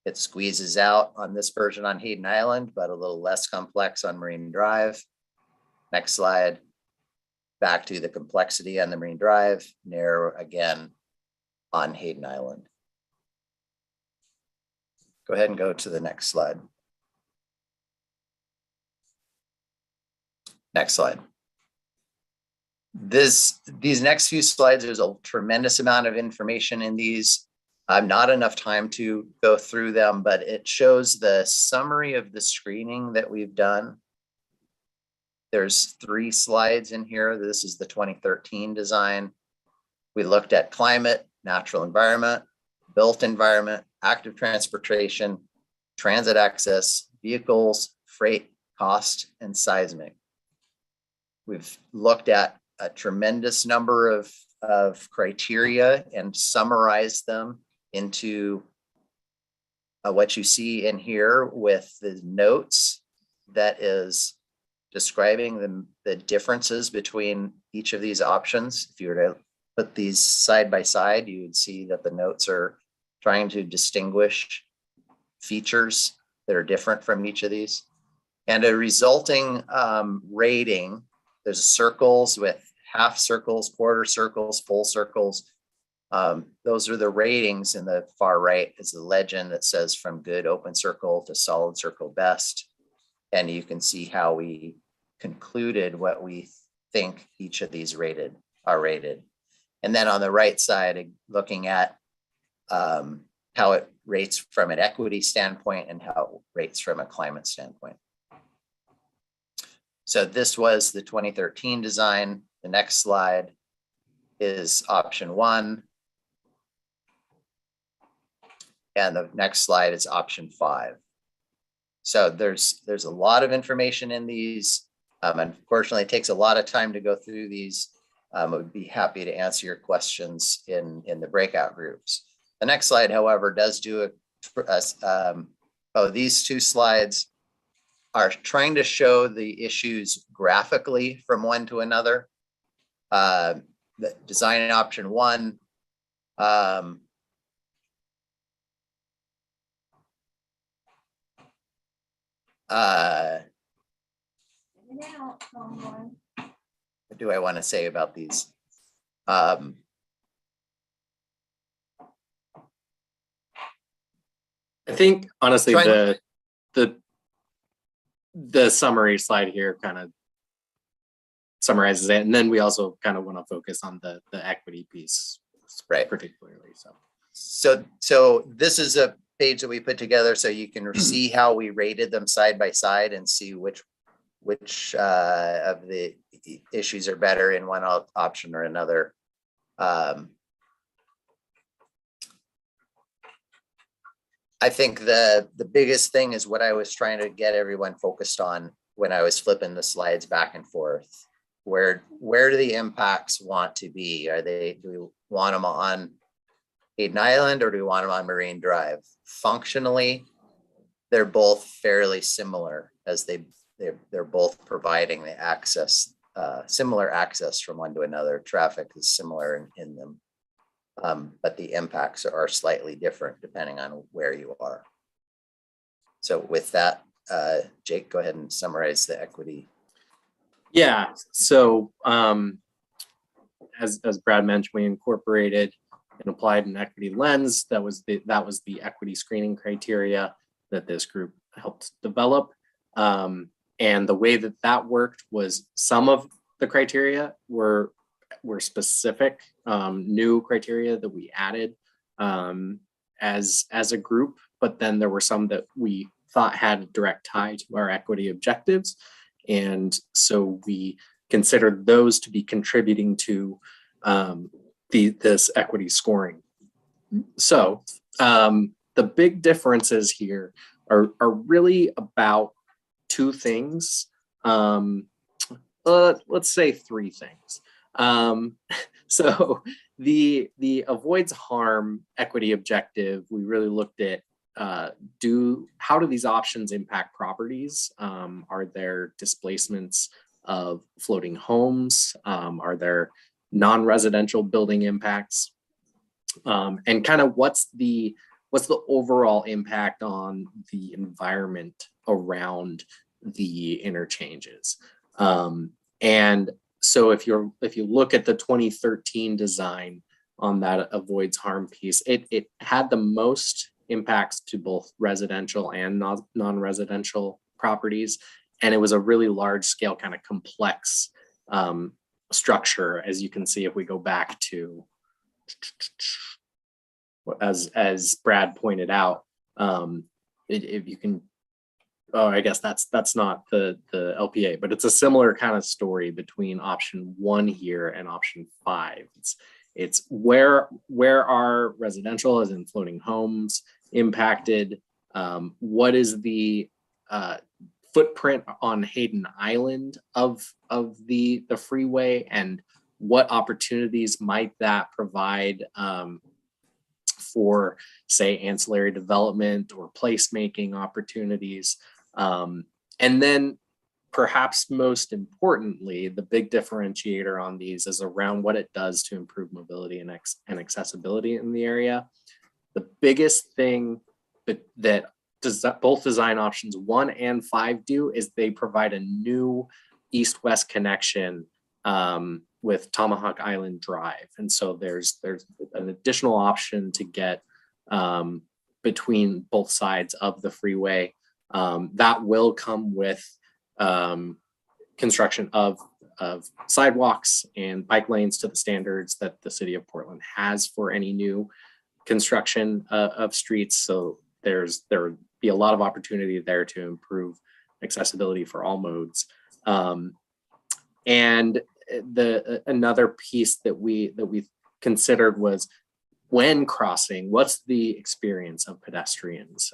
It squeezes out on this version on Hayden Island, but a little less complex on Marine Drive. Next slide. Back to the complexity on the Marine Drive, narrow again on Hayden Island. Go ahead and go to the next slide. Next slide. These next few slides, there's a tremendous amount of information in these. Not enough time to go through them, but it shows the summary of the screening that we've done. There's 3 slides in here. This is the 2013 design. We looked at climate, natural environment, built environment, active transportation, transit access, vehicles, freight, cost, and seismic. We've looked at a tremendous number of criteria and summarized them into what you see in here with the notes that is describing the differences between each of these options. If you were to put these side by side, you would see that the notes are trying to distinguish features that are different from each of these. And a resulting rating, there's circles with half circles, quarter circles, full circles. Those are the ratings. In the far right is the legend that says from good open circle to solid circle best. And you can see how we concluded what we think each of these are rated. And then on the right side, looking at how it rates from an equity standpoint and how it rates from a climate standpoint. So this was the 2013 design. The next slide is option 1. And the next slide is option 5. So there's a lot of information in these. Unfortunately, it takes a lot of time to go through these. I would be happy to answer your questions in the breakout groups. The next slide, however, does do these 2 slides are trying to show the issues graphically from one to another. The design option 1, what do I want to say about these? I think honestly, the summary slide here kind of summarizes it, and then we also kind of want to focus on the equity piece, right, particularly. So this is a page that we put together so you can see how we rated them side by side and see which of the issues are better in one option or another. I think the biggest thing is what I was trying to get everyone focused on when I was flipping the slides back and forth. Where do the impacts want to be? Do we want them on Hayden Island or do we want them on Marine Drive? Functionally, they're both fairly similar as they're both providing the access, similar access from one to another. Traffic is similar in them. But the impacts are slightly different depending on where you are. So with that, Jake, go ahead and summarize the equity. Yeah, so as Brad mentioned, we incorporated and applied an equity lens. That was the equity screening criteria that this group helped develop. And the way that worked was some of the criteria were specific new criteria that we added as a group, but then there were some that we thought had a direct tie to our equity objectives. And so we considered those to be contributing to this equity scoring. So the the big differences here are really about two things. Let's say three things. So the avoids harm equity objective, we really looked at how do these options impact properties? Are there displacements of floating homes? Are there non-residential building impacts? And kind of what's the overall impact on the environment around the interchanges? And so if you look at the 2013 design on that avoids harm piece, it had the most impacts to both residential and non-residential properties. And it was a really large scale, kind of complex structure, as you can see if we go back to, as Brad pointed out, if you can, I guess that's not the LPA, but it's a similar kind of story between option 1 here and option 5. It's where are residential, as in floating homes, impacted? What is the footprint on Hayden Island of the freeway, and what opportunities might that provide for, say, ancillary development or placemaking opportunities? And then perhaps most importantly, the big differentiator on these is around what it does to improve mobility and accessibility in the area. The biggest thing that both design options 1 and 5 do is they provide a new east-west connection with Tomahawk Island Drive. And so there's an additional option to get between both sides of the freeway. That will come with construction of sidewalks and bike lanes to the standards that the city of Portland has for any new construction of streets. So there would be a lot of opportunity there to improve accessibility for all modes. And another piece that we considered was, when crossing, what's the experience of pedestrians?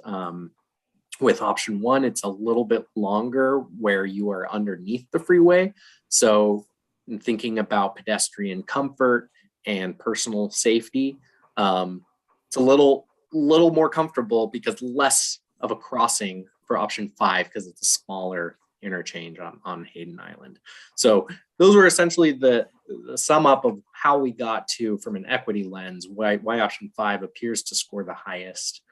With option 1, it's a little bit longer where you are underneath the freeway. So in thinking about pedestrian comfort and personal safety, it's a little more comfortable because less of a crossing for option 5 because it's a smaller interchange on Hayden Island. So those were essentially the sum up of how we got to, from an equity lens, why option 5 appears to score the highest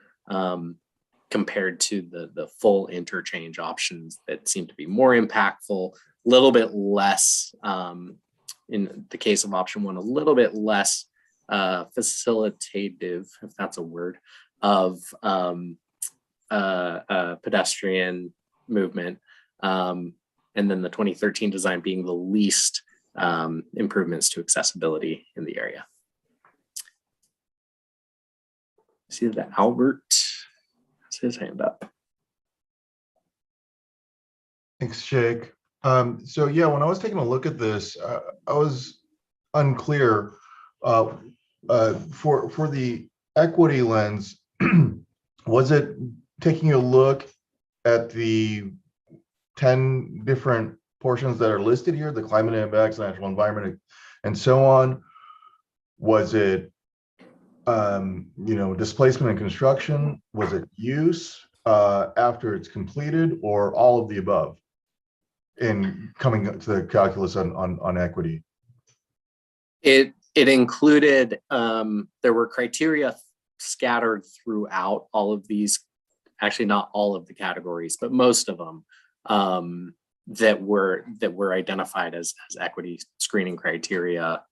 compared to the full interchange options that seem to be more impactful, a little bit less, in the case of option 1, a little bit less facilitative, if that's a word, of pedestrian movement. And then the 2013 design being the least improvements to accessibility in the area. See that Albert has his hand up. Thanks, Jake. So yeah, when I was taking a look at this, I was unclear for the equity lens. Was it taking a look at the 10 different portions that are listed here, the climate impacts, natural environment, and so on? Was it displacement and construction? Was it use after it's completed, or all of the above in coming to the calculus on equity? It included, there were criteria scattered throughout all of these, actually not all of the categories, but most of them, that were identified as equity screening criteria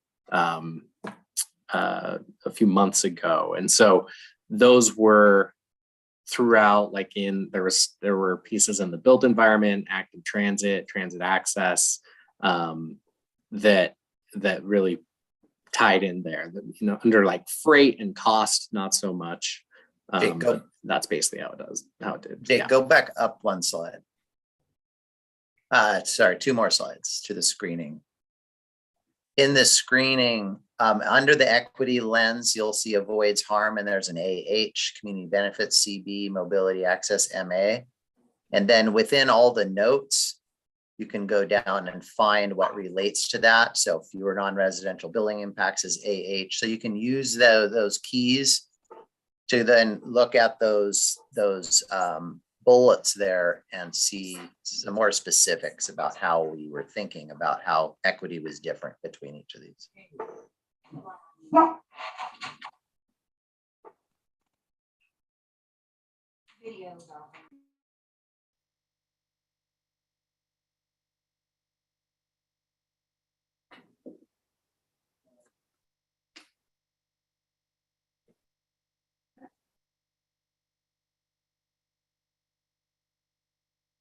a few months ago. And so those were throughout, like there were pieces in the built environment, active transit access, that really tied in there, under like freight and cost, not so much. That's basically how it did. Jake, go back up one slide. Sorry, 2 more slides to the screening. In this screening, Under the equity lens, you'll see avoids harm, and there's an AH, community benefits, CB, mobility access, MA. And then within all the notes, you can go down and find what relates to that. So fewer non-residential building impacts is AH. So you can use those keys to then look at those bullets there and see some more specifics about how we were thinking about how equity was different between each of these.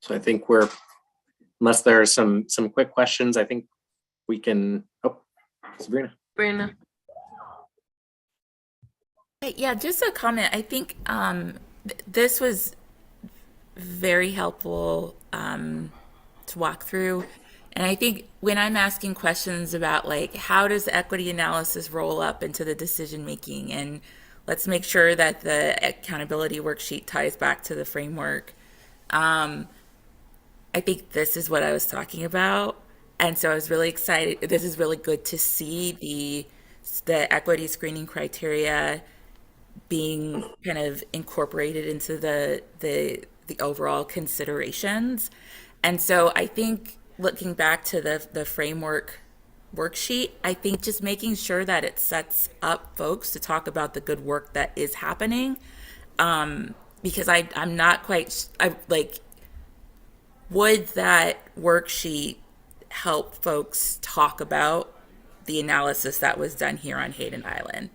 So I think unless there are some quick questions, I think we can, Sabrina. Brenda. Yeah, just a comment. I think this was very helpful to walk through. And I think when I'm asking questions about like, how does equity analysis roll up into the decision making? And let's make sure that the accountability worksheet ties back to the framework. I think this is what I was talking about. And so I was really excited. This is really good to see the equity screening criteria being kind of incorporated into the overall considerations. And so I think looking back to the framework worksheet, I think just making sure that it sets up folks to talk about the good work that is happening. Because I'm not quite, would that worksheet help folks talk about the analysis that was done here on Hayden Island?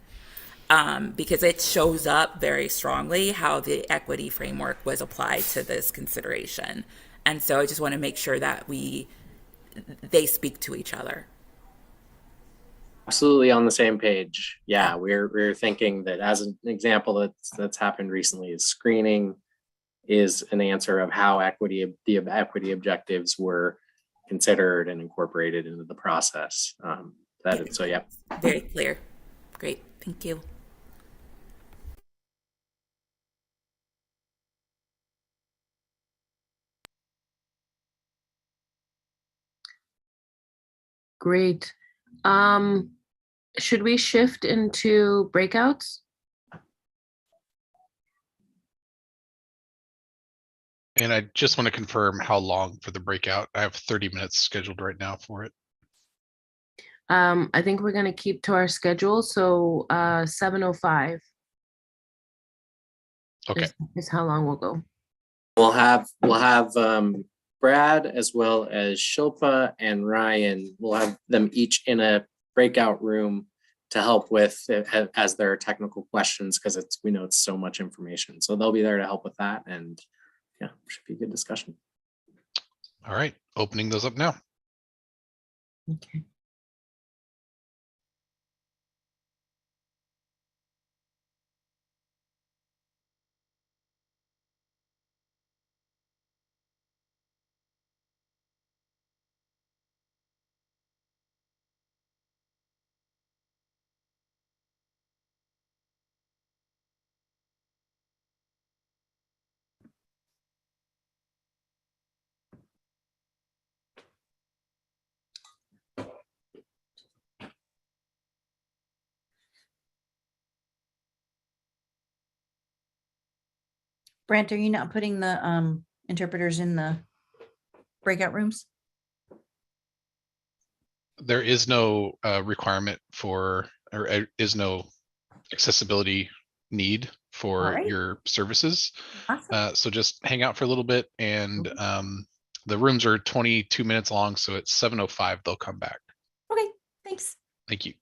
Because it shows up very strongly how the equity framework was applied to this consideration. And so I just want to make sure that they speak to each other. Absolutely on the same page. Yeah, we're thinking that as an example that's happened recently is screening is an answer of how the equity objectives were considered and incorporated into the process. So yeah. Very clear. Great. Thank you. Great. Should we shift into breakouts? And I just want to confirm how long for the breakout. I have 30 minutes scheduled right now for it. I think we're going to keep to our schedule. So 7:05 Okay. is how long we'll go. We'll have Brad as well as Shilpa and Ryan. We'll have them each in a breakout room to help with as there are technical questions, because we know it's so much information. So they'll be there to help with that, and yeah, should be a good discussion. All right, opening those up now. Okay. Brent, are you not putting the interpreters in the breakout rooms? There is no requirement for, or is no accessibility need for Alright. your services. Awesome. So just hang out for a little bit, and the rooms are 22 minutes long. So at 7:05, they'll come back. Okay, thanks. Thank you.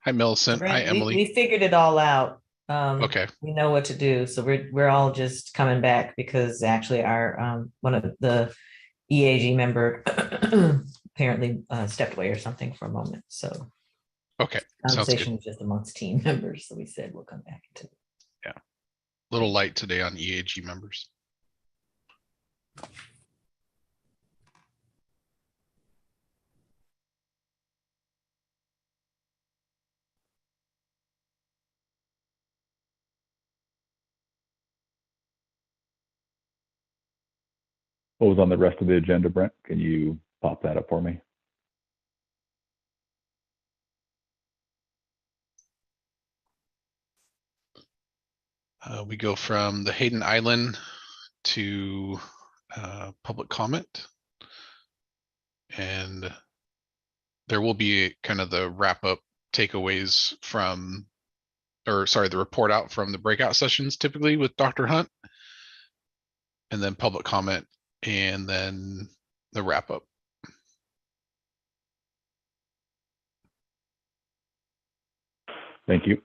Hi, Millicent. Hi, We Emily. figured it all out. Okay. We know what to do. So we're all just coming back because actually our one of the EAG member apparently stepped away or something for a moment. So Okay. Sounds good. conversation was just amongst team members. So we said we'll come back to it. Little light today on EAG members. What was on the rest of the agenda, Brent? Can you pop that up for me? We go from the Hayden Island to public comment. And there will be kind of the wrap up takeaways from, or sorry, the report out from the breakout sessions typically with Dr. Hunt. And then public comment and then the wrap up. Thank you.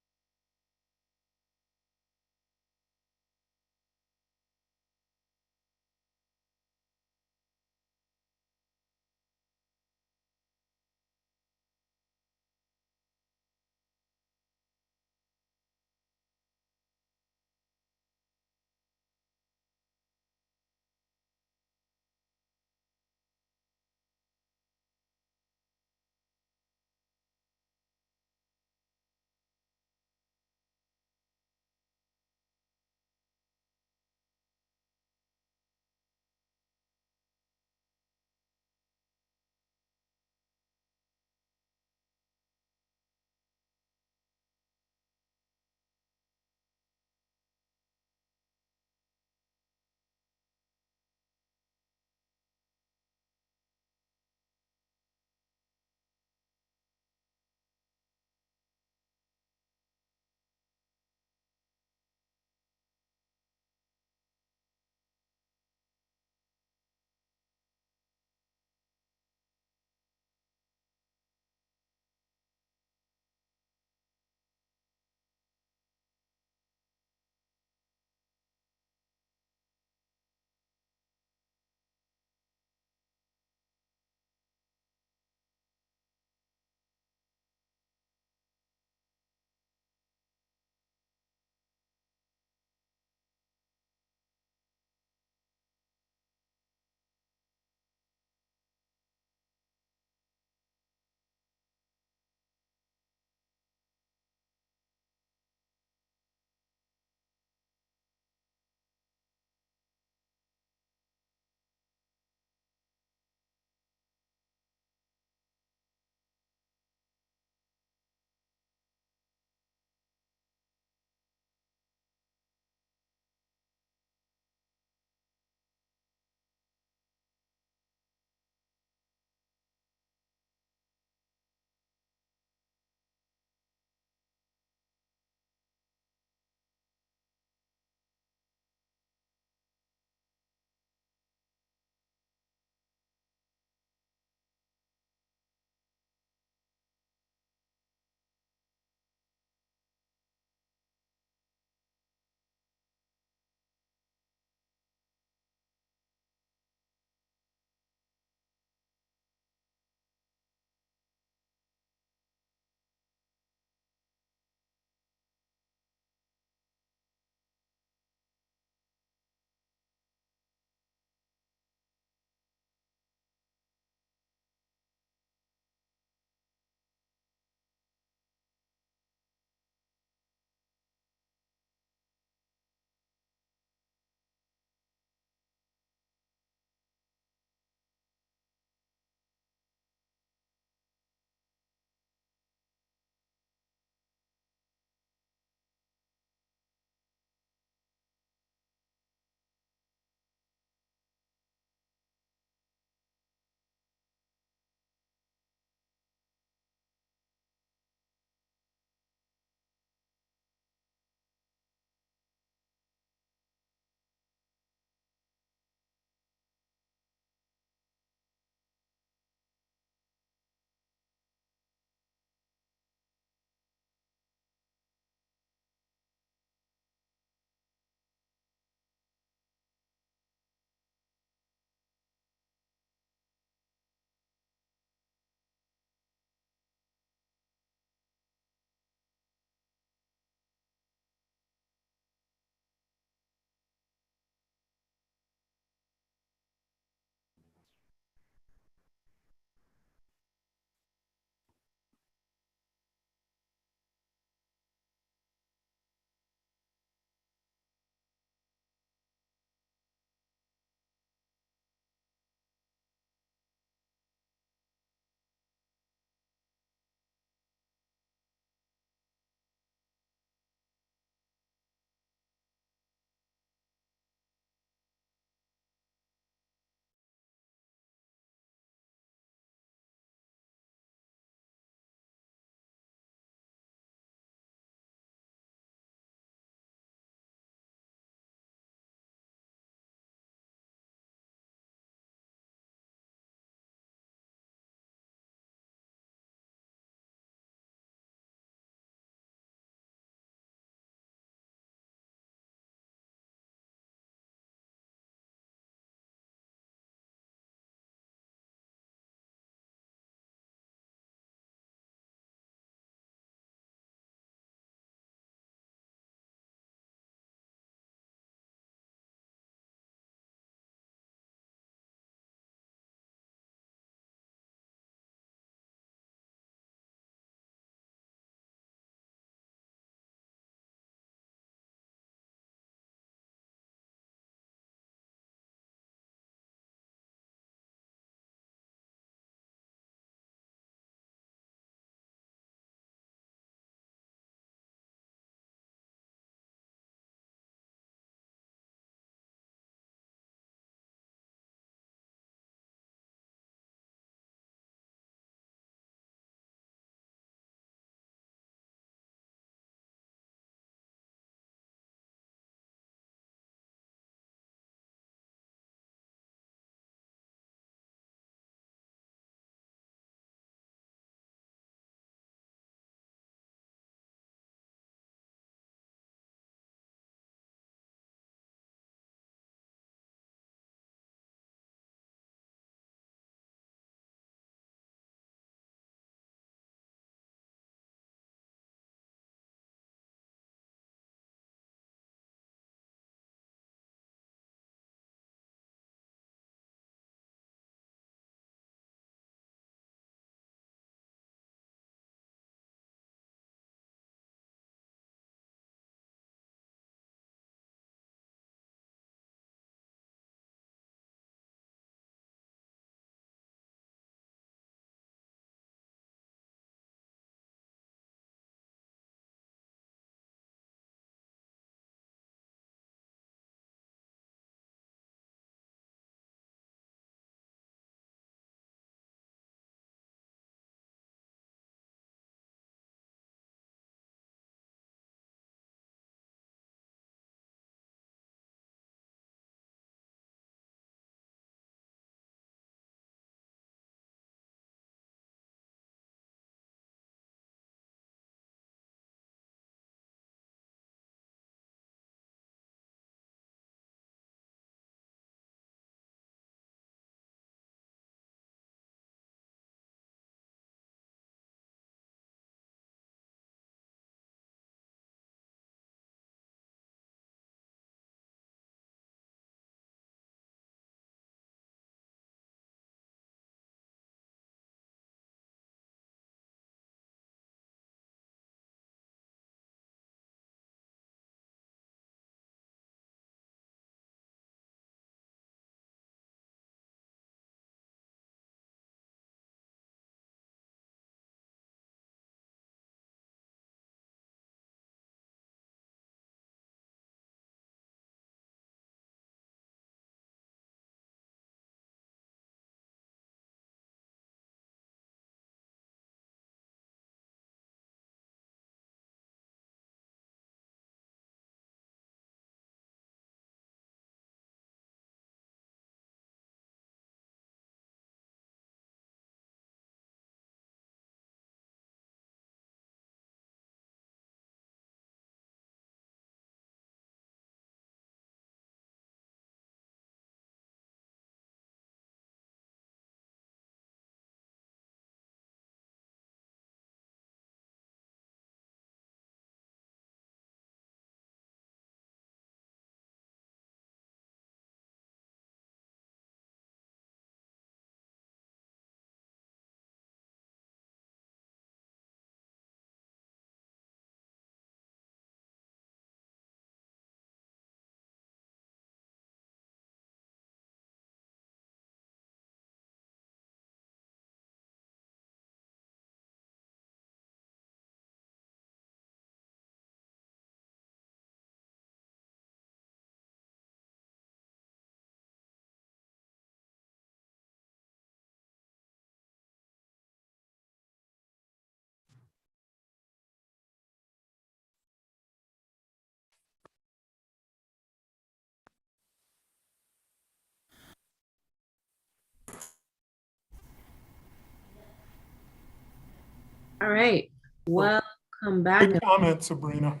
All right, welcome back. Good comment, Sabrina.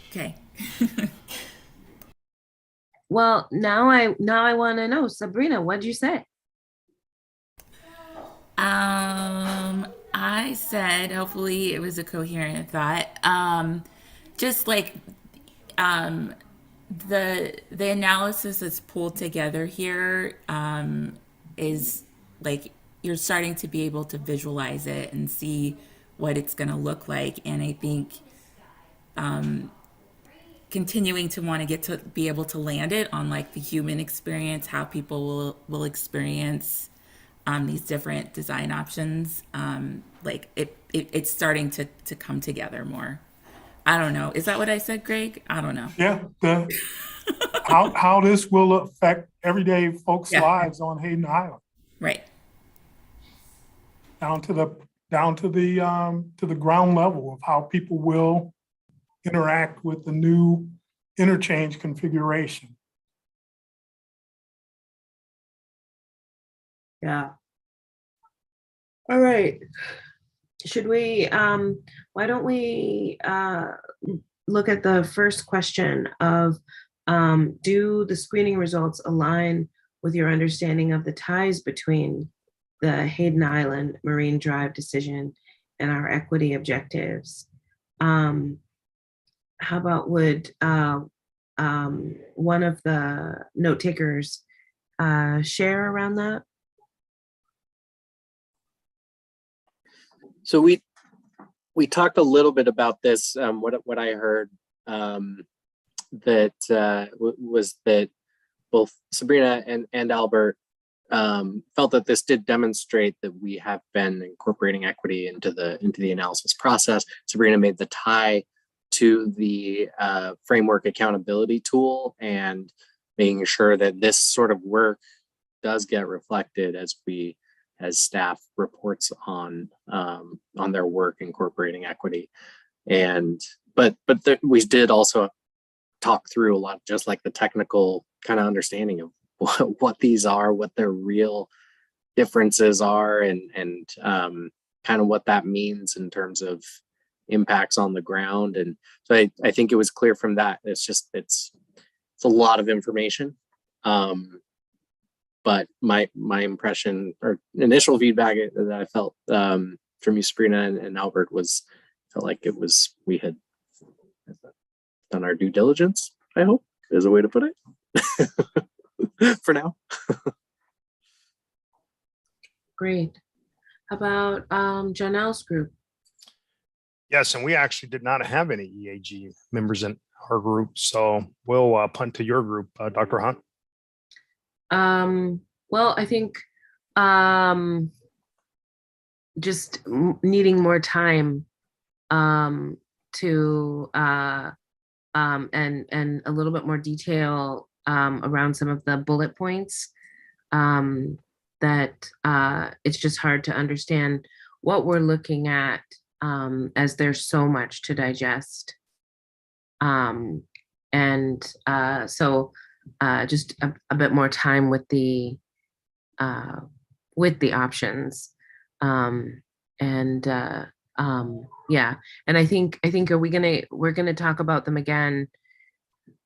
Okay. Well, now I want to know, Sabrina, what'd you say? I said, hopefully it was a coherent thought. Just like the analysis that's pulled together here is like you're starting to be able to visualize it and see what it's going to look like. And I think continuing to want to get to be able to land it on like the human experience, how people will experience these different design options. Like it's starting to come together more. I don't know. Is that what I said, Greg? I don't know. Yeah, how this will affect everyday folks' Yeah. lives on Hayden Island, Right. down to the ground level of how people will interact with the new interchange configuration. Yeah. All right. Should we, why don't we look at the first question of, do the screening results align with your understanding of the ties between the Hayden Island Marine Drive decision and our equity objectives? How about would one of the note takers share around that? So we talked a little bit about this. What I heard that was that both Sabrina and Albert felt that this did demonstrate that we have been incorporating equity into the analysis process. Sabrina made the tie to the framework accountability tool and making sure that this sort of work does get reflected as staff reports on their work incorporating equity. But we did also talk through a lot, just like the technical kind of understanding of what these are, what their real differences are, and kind of what that means in terms of impacts on the ground. And so I think it was clear from that. It's a lot of information. But my impression or initial feedback that I felt from you, Sabrina and Albert, felt like we had done our due diligence, I hope, is a way to put it for now. Great. How about Janelle's group? Yes, and we actually did not have any EAG members in our group, so we'll punt to your group, Dr. Hunt. Well, I think just needing more time to and a little bit more detail around some of the bullet points that it's just hard to understand what we're looking at as there's so much to digest. So just a bit more time with the options. Yeah, and I think we're gonna talk about them again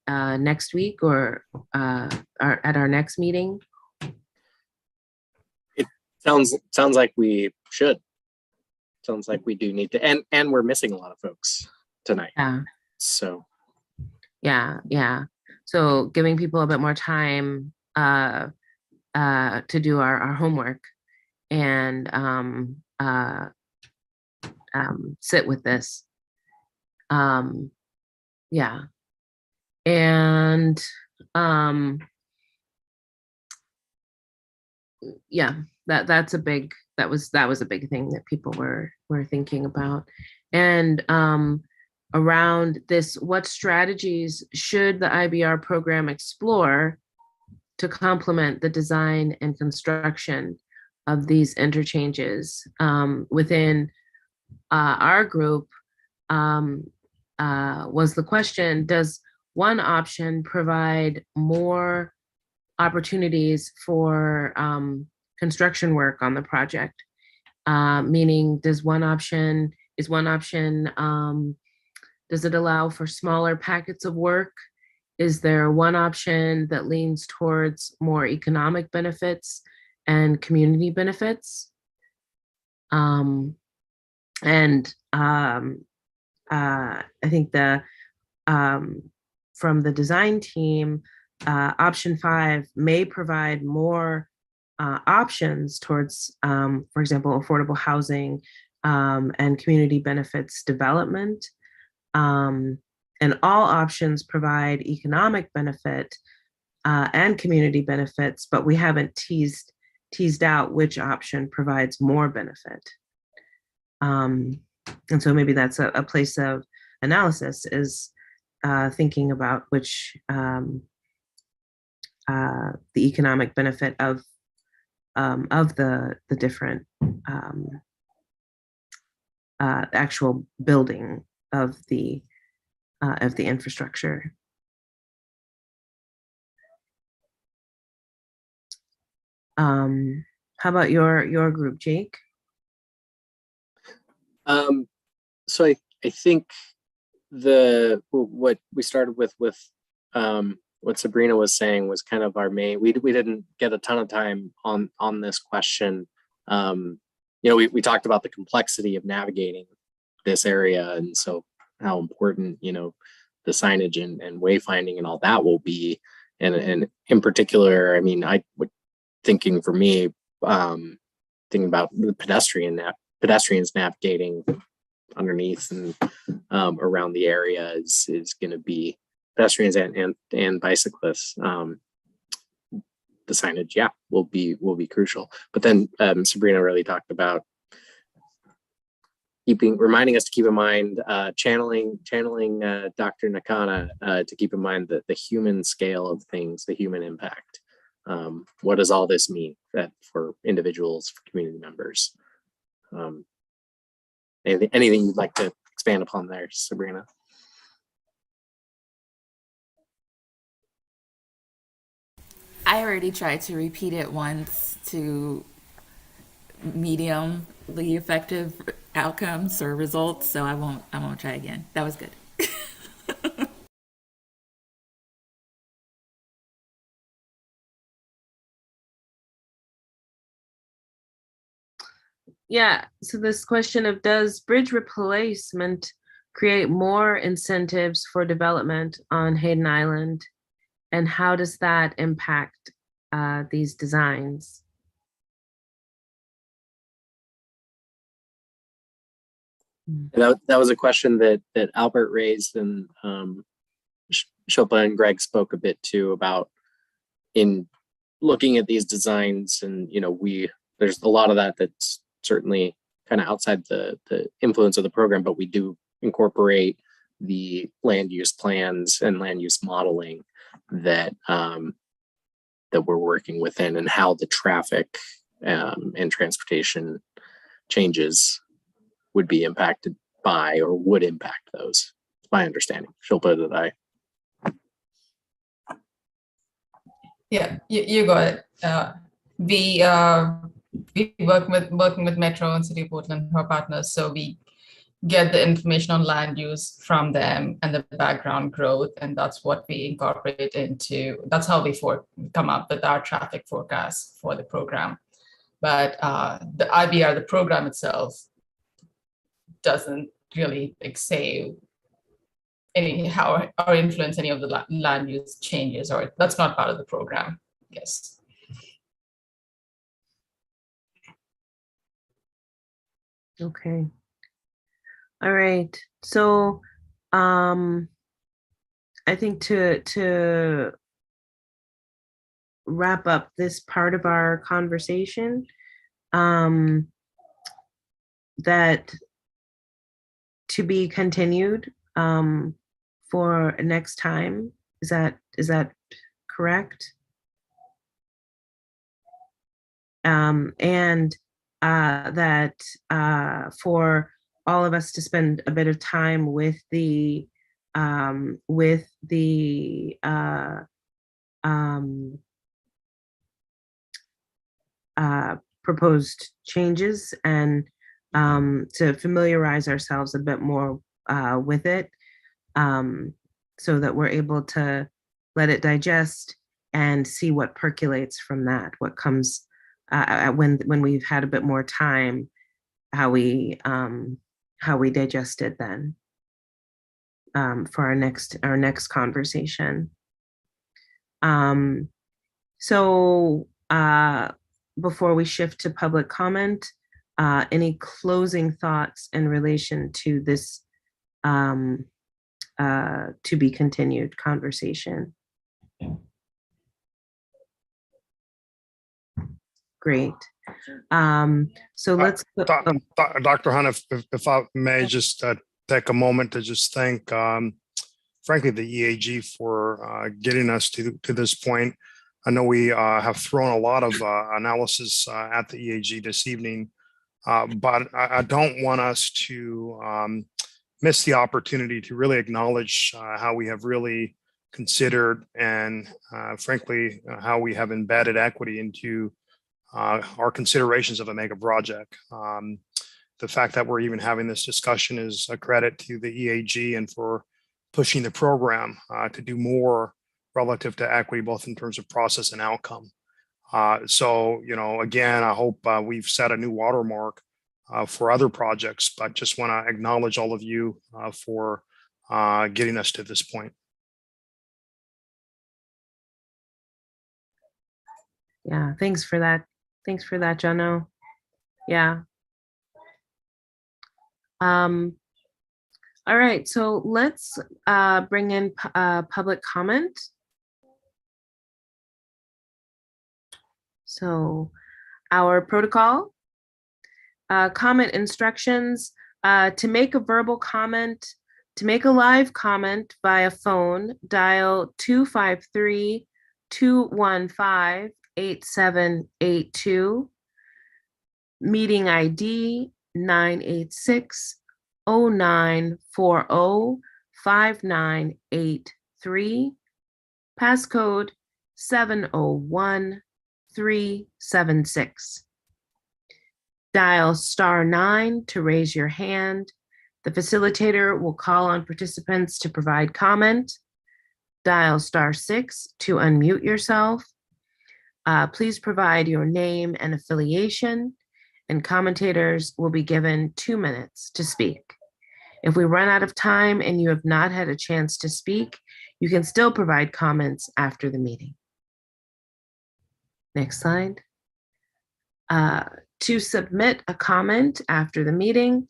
next week or at our next meeting. It sounds like we should. Sounds like we do need to, and we're missing a lot of folks tonight. Yeah. So. Yeah. So giving people a bit more time to do our homework and sit with this. Yeah. And yeah, that was a big thing that people were thinking about. And around this, what strategies should the IBR program explore to complement the design and construction of these interchanges? Within our group was the question, does one option provide more opportunities for construction work on the project. Meaning, does one option, does it allow for smaller packets of work? Is there one option that leans towards more economic benefits and community benefits? I think from the design team, option 5 may provide more options towards, for example, affordable housing and community benefits development. And all options provide economic benefit and community benefits, but we haven't teased out which option provides more benefit. And so maybe that's a place of analysis, is thinking about which the economic benefit of the different actual building of the infrastructure. How about your group, Jake? So I think what we started with what Sabrina was saying was kind of our main. We didn't get a ton of time on this question. We talked about the complexity of navigating this area, and so how important the signage and wayfinding and all that will be. And in particular, I mean, thinking for me, thinking about the pedestrians navigating underneath and around the area is going to be pedestrians and bicyclists. The signage, will be crucial. But then Sabrina really talked about reminding us to keep in mind, channeling Dr. Nakana to keep in mind the human scale of things, the human impact. What does all this mean for individuals, for community members? Anything you'd like to expand upon there, Sabrina? I already tried to repeat it once to mediumly effective outcomes or results, so I won't try again. That was good. Yeah, so this question of, does bridge replacement create more incentives for development on Hayden Island? And how does that impact these designs? That was a question that Albert raised, and Shilpa and Greg spoke a bit too about in looking at these designs. And there's a lot of that's certainly kind of outside the influence of the program, but we do incorporate the land use plans and land use modeling that we're working within, and how the traffic and transportation changes would be impacted by, or would impact those. It's my understanding. Shilpa, did I? Yeah, you got it. We working with Metro and City of Portland, our partners, so we get the information on land use from them and the background growth, and that's what we incorporate into. That's how we come up with our traffic forecast for the program. But the IBR, the program itself, doesn't really say how or influence any of the land use changes, or that's not part of the program. Yes. Okay. All right. So I think to wrap up this part of our conversation, that to be continued for next time. Is that correct? And that for all of us to spend a bit of time with the proposed changes and to familiarize ourselves a bit more with it, so that we're able to let it digest and see what percolates from that, what comes when we've had a bit more time, how we digest it then for our next conversation. So before we shift to public comment, any closing thoughts in relation to this to be continued conversation? Great. So let's. Dr. Hunt, if I may just take a moment to just thank, frankly, the EAG for getting us to this point. I know we have thrown a lot of analysis at the EAG this evening, but I don't want us to miss the opportunity to really acknowledge how we have really considered and frankly, how we have embedded equity into our considerations of a mega project. The fact that we're even having this discussion is a credit to the EAG and for pushing the program to do more relative to equity, both in terms of process and outcome. So, again, I hope we've set a new watermark for other projects, but just want to acknowledge all of you for getting us to this point. Yeah, thanks for that. Thanks for that, Jono. Yeah. All right, so let's bring in public comment. So our protocol, comment instructions, to make a verbal comment, to make a live comment via phone, dial 253-215-8782, meeting ID 986-0940-5983, passcode 701376. Dial *9 to raise your hand. The facilitator will call on participants to provide comment. Dial *6 to unmute yourself. Please provide your name and affiliation, and commentators will be given 2 minutes to speak. If we run out of time and you have not had a chance to speak, you can still provide comments after the meeting. Next slide. To submit a comment after the meeting,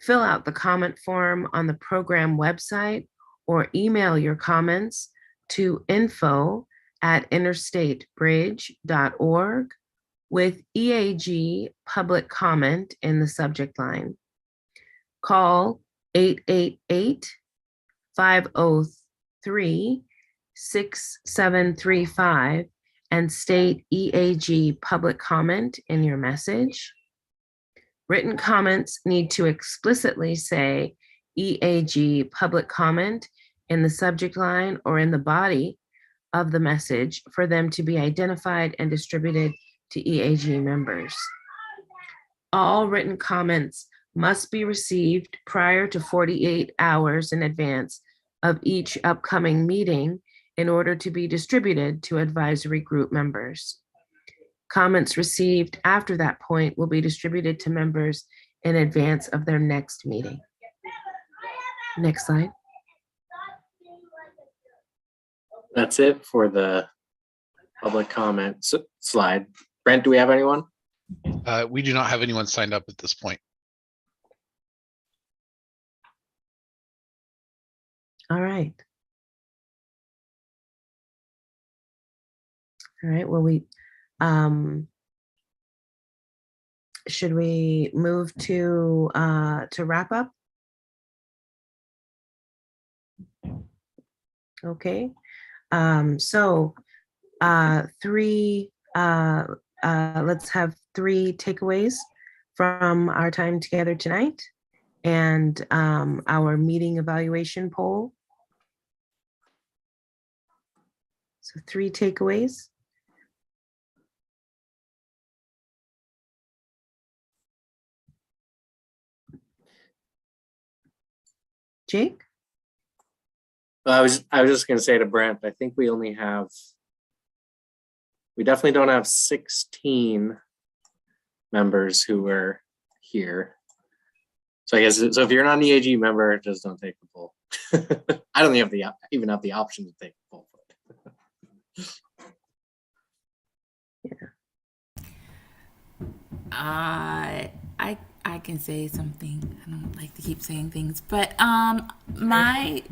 fill out the comment form on the program website or email your comments to info@interstatebridge.org with EAG Public Comment in the subject line. Call 888-503-6735 and state EAG Public Comment in your message. Written comments need to explicitly say EAG Public Comment in the subject line or in the body of the message for them to be identified and distributed to EAG members. All written comments must be received prior to 48 hours in advance of each upcoming meeting in order to be distributed to advisory group members. Comments received after that point will be distributed to members in advance of their next meeting. Next slide. That's it for the public comment slide. Brent, do we have anyone? We do not have anyone signed up at this point. All right. All right, well, should we move to wrap up? Okay, so let's have 3 takeaways from our time together tonight and our meeting evaluation poll. So 3 takeaways. Jake? I was just gonna say to Brent, I think we definitely don't have 16 members who were here. So I guess, so if you're not an EAG member, just don't take the poll. I don't even have the option to take the poll. I can say something. I don't like to keep saying things, but my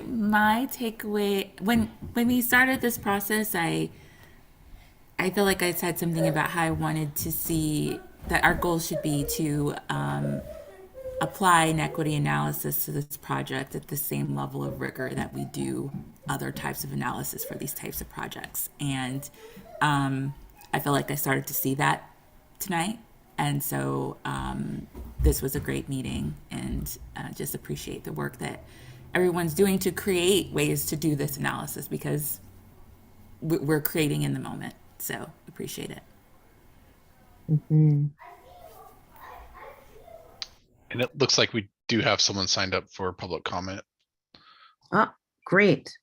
my takeaway when we started this process, I feel like I said something about how I wanted to see that our goal should be to apply an equity analysis to this project at the same level of rigor that we do other types of analysis for these types of projects. And I feel like I started to see that tonight. And so this was a great meeting, and just appreciate the work that everyone's doing to create ways to do this analysis, because we're creating in the moment. So appreciate it. Mhm. And it looks like we do have someone signed up for public comment. Oh, great.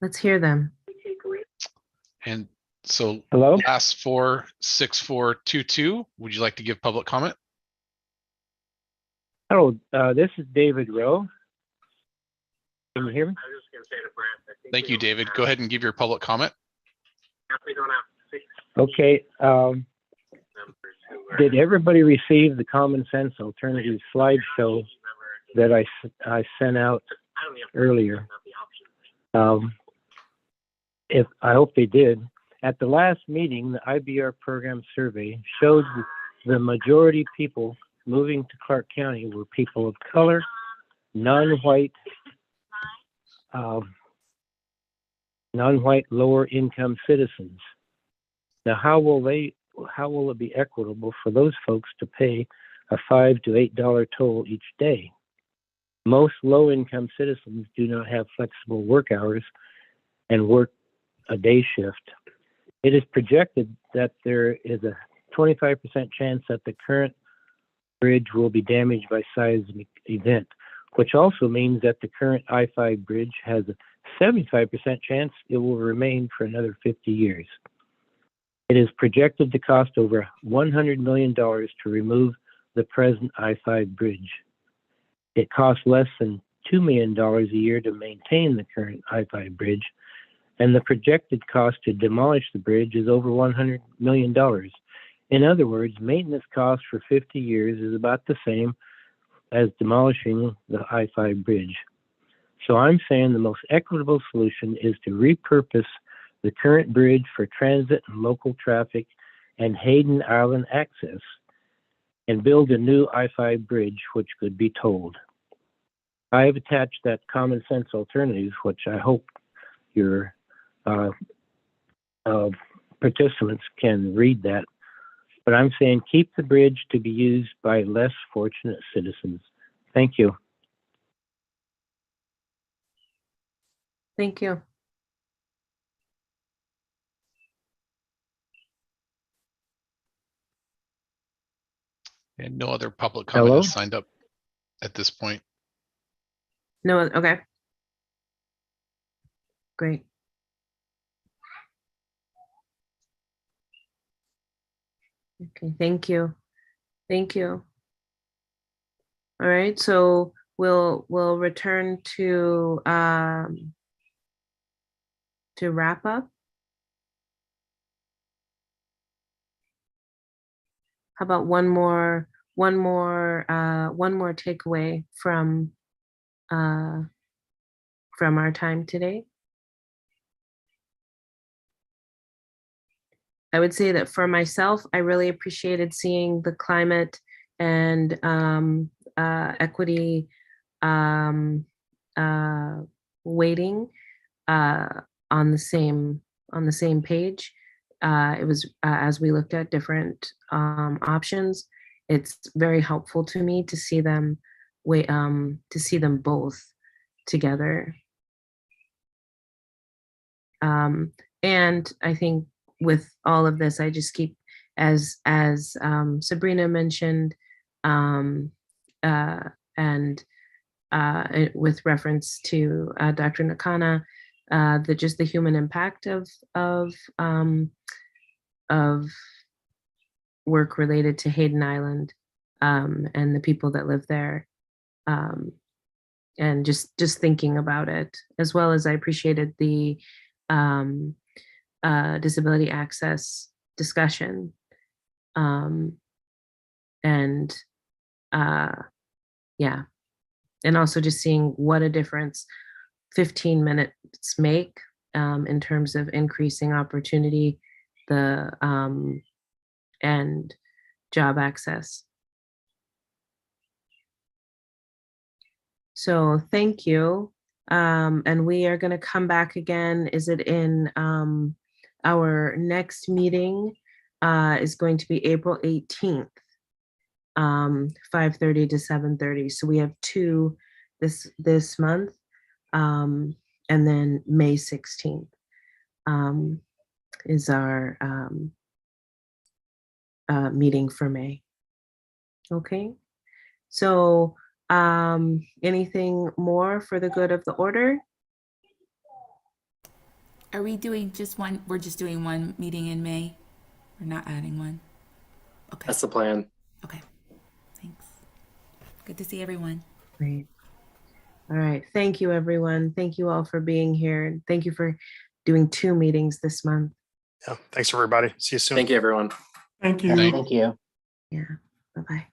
Let's hear them. And so Hello? last 46422, would you like to give public comment? Hello, this is David Rowe. Can you hear me? Thank you, David. Go ahead and give your public comment. Okay. Did everybody receive the Common Sense Alternative slideshow that I sent out earlier? If I hope they did. At the last meeting, the IBR program survey showed the majority people moving to Clark County were people of color, non-white, lower income citizens. Now, how will it be equitable for those folks to pay a $5 to $8 toll each day? Most low income citizens do not have flexible work hours and work a day shift. It is projected that there is a 25% chance that the current bridge will be damaged by seismic event, which also means that the current I-5 bridge has a 75% chance it will remain for another 50 years. It is projected to cost over $100 million to remove the present I-5 bridge. It costs less than $2 million a year to maintain the current I-5 bridge, and the projected cost to demolish the bridge is over $100 million. In other words, maintenance cost for 50 years is about the same as demolishing the I-5 bridge. So I'm saying the most equitable solution is to repurpose the current bridge for transit and local traffic and Hayden Island access, and build a new I-5 bridge which could be tolled. I have attached that Common Sense Alternative, which I hope your participants can read that. But I'm saying keep the bridge to be used by less fortunate citizens. Thank you. Thank you. And no other public comment Hello? is signed up at this point. No, okay. Great. Okay, thank you. Thank you. All right, so we'll return to wrap up. How about one more takeaway from our time today? I would say that for myself, I really appreciated seeing the climate and equity weighting on the same page. It was as we looked at different options, it's very helpful to me to see them both together. And I think with all of this, I just keep, as Sabrina mentioned, and with reference to Dr. Nakana, just the human impact of work related to Hayden Island and the people that live there, and just thinking about it, as well as I appreciated the disability access discussion, and yeah, and also just seeing what a difference 15 minutes make in terms of increasing opportunity, and job access. So thank you. And we are going to come back again. Is it in our next meeting is going to be April 18th, 5:30 to 7:30. So we have 2 this month, and then May 16th is our meeting for May. Okay, so anything more for the good of the order? Are we doing just one? We're just doing one meeting in May. We're not adding one. Okay. That's the plan. Okay. Thanks. Good to see everyone. Great. All right. Thank you, everyone. Thank you all for being here. Thank you for doing 2 meetings this month. Yeah. Thanks, everybody. See you soon. Thank you, everyone. Thank you. Thank- Thank you. Yeah. Bye-bye.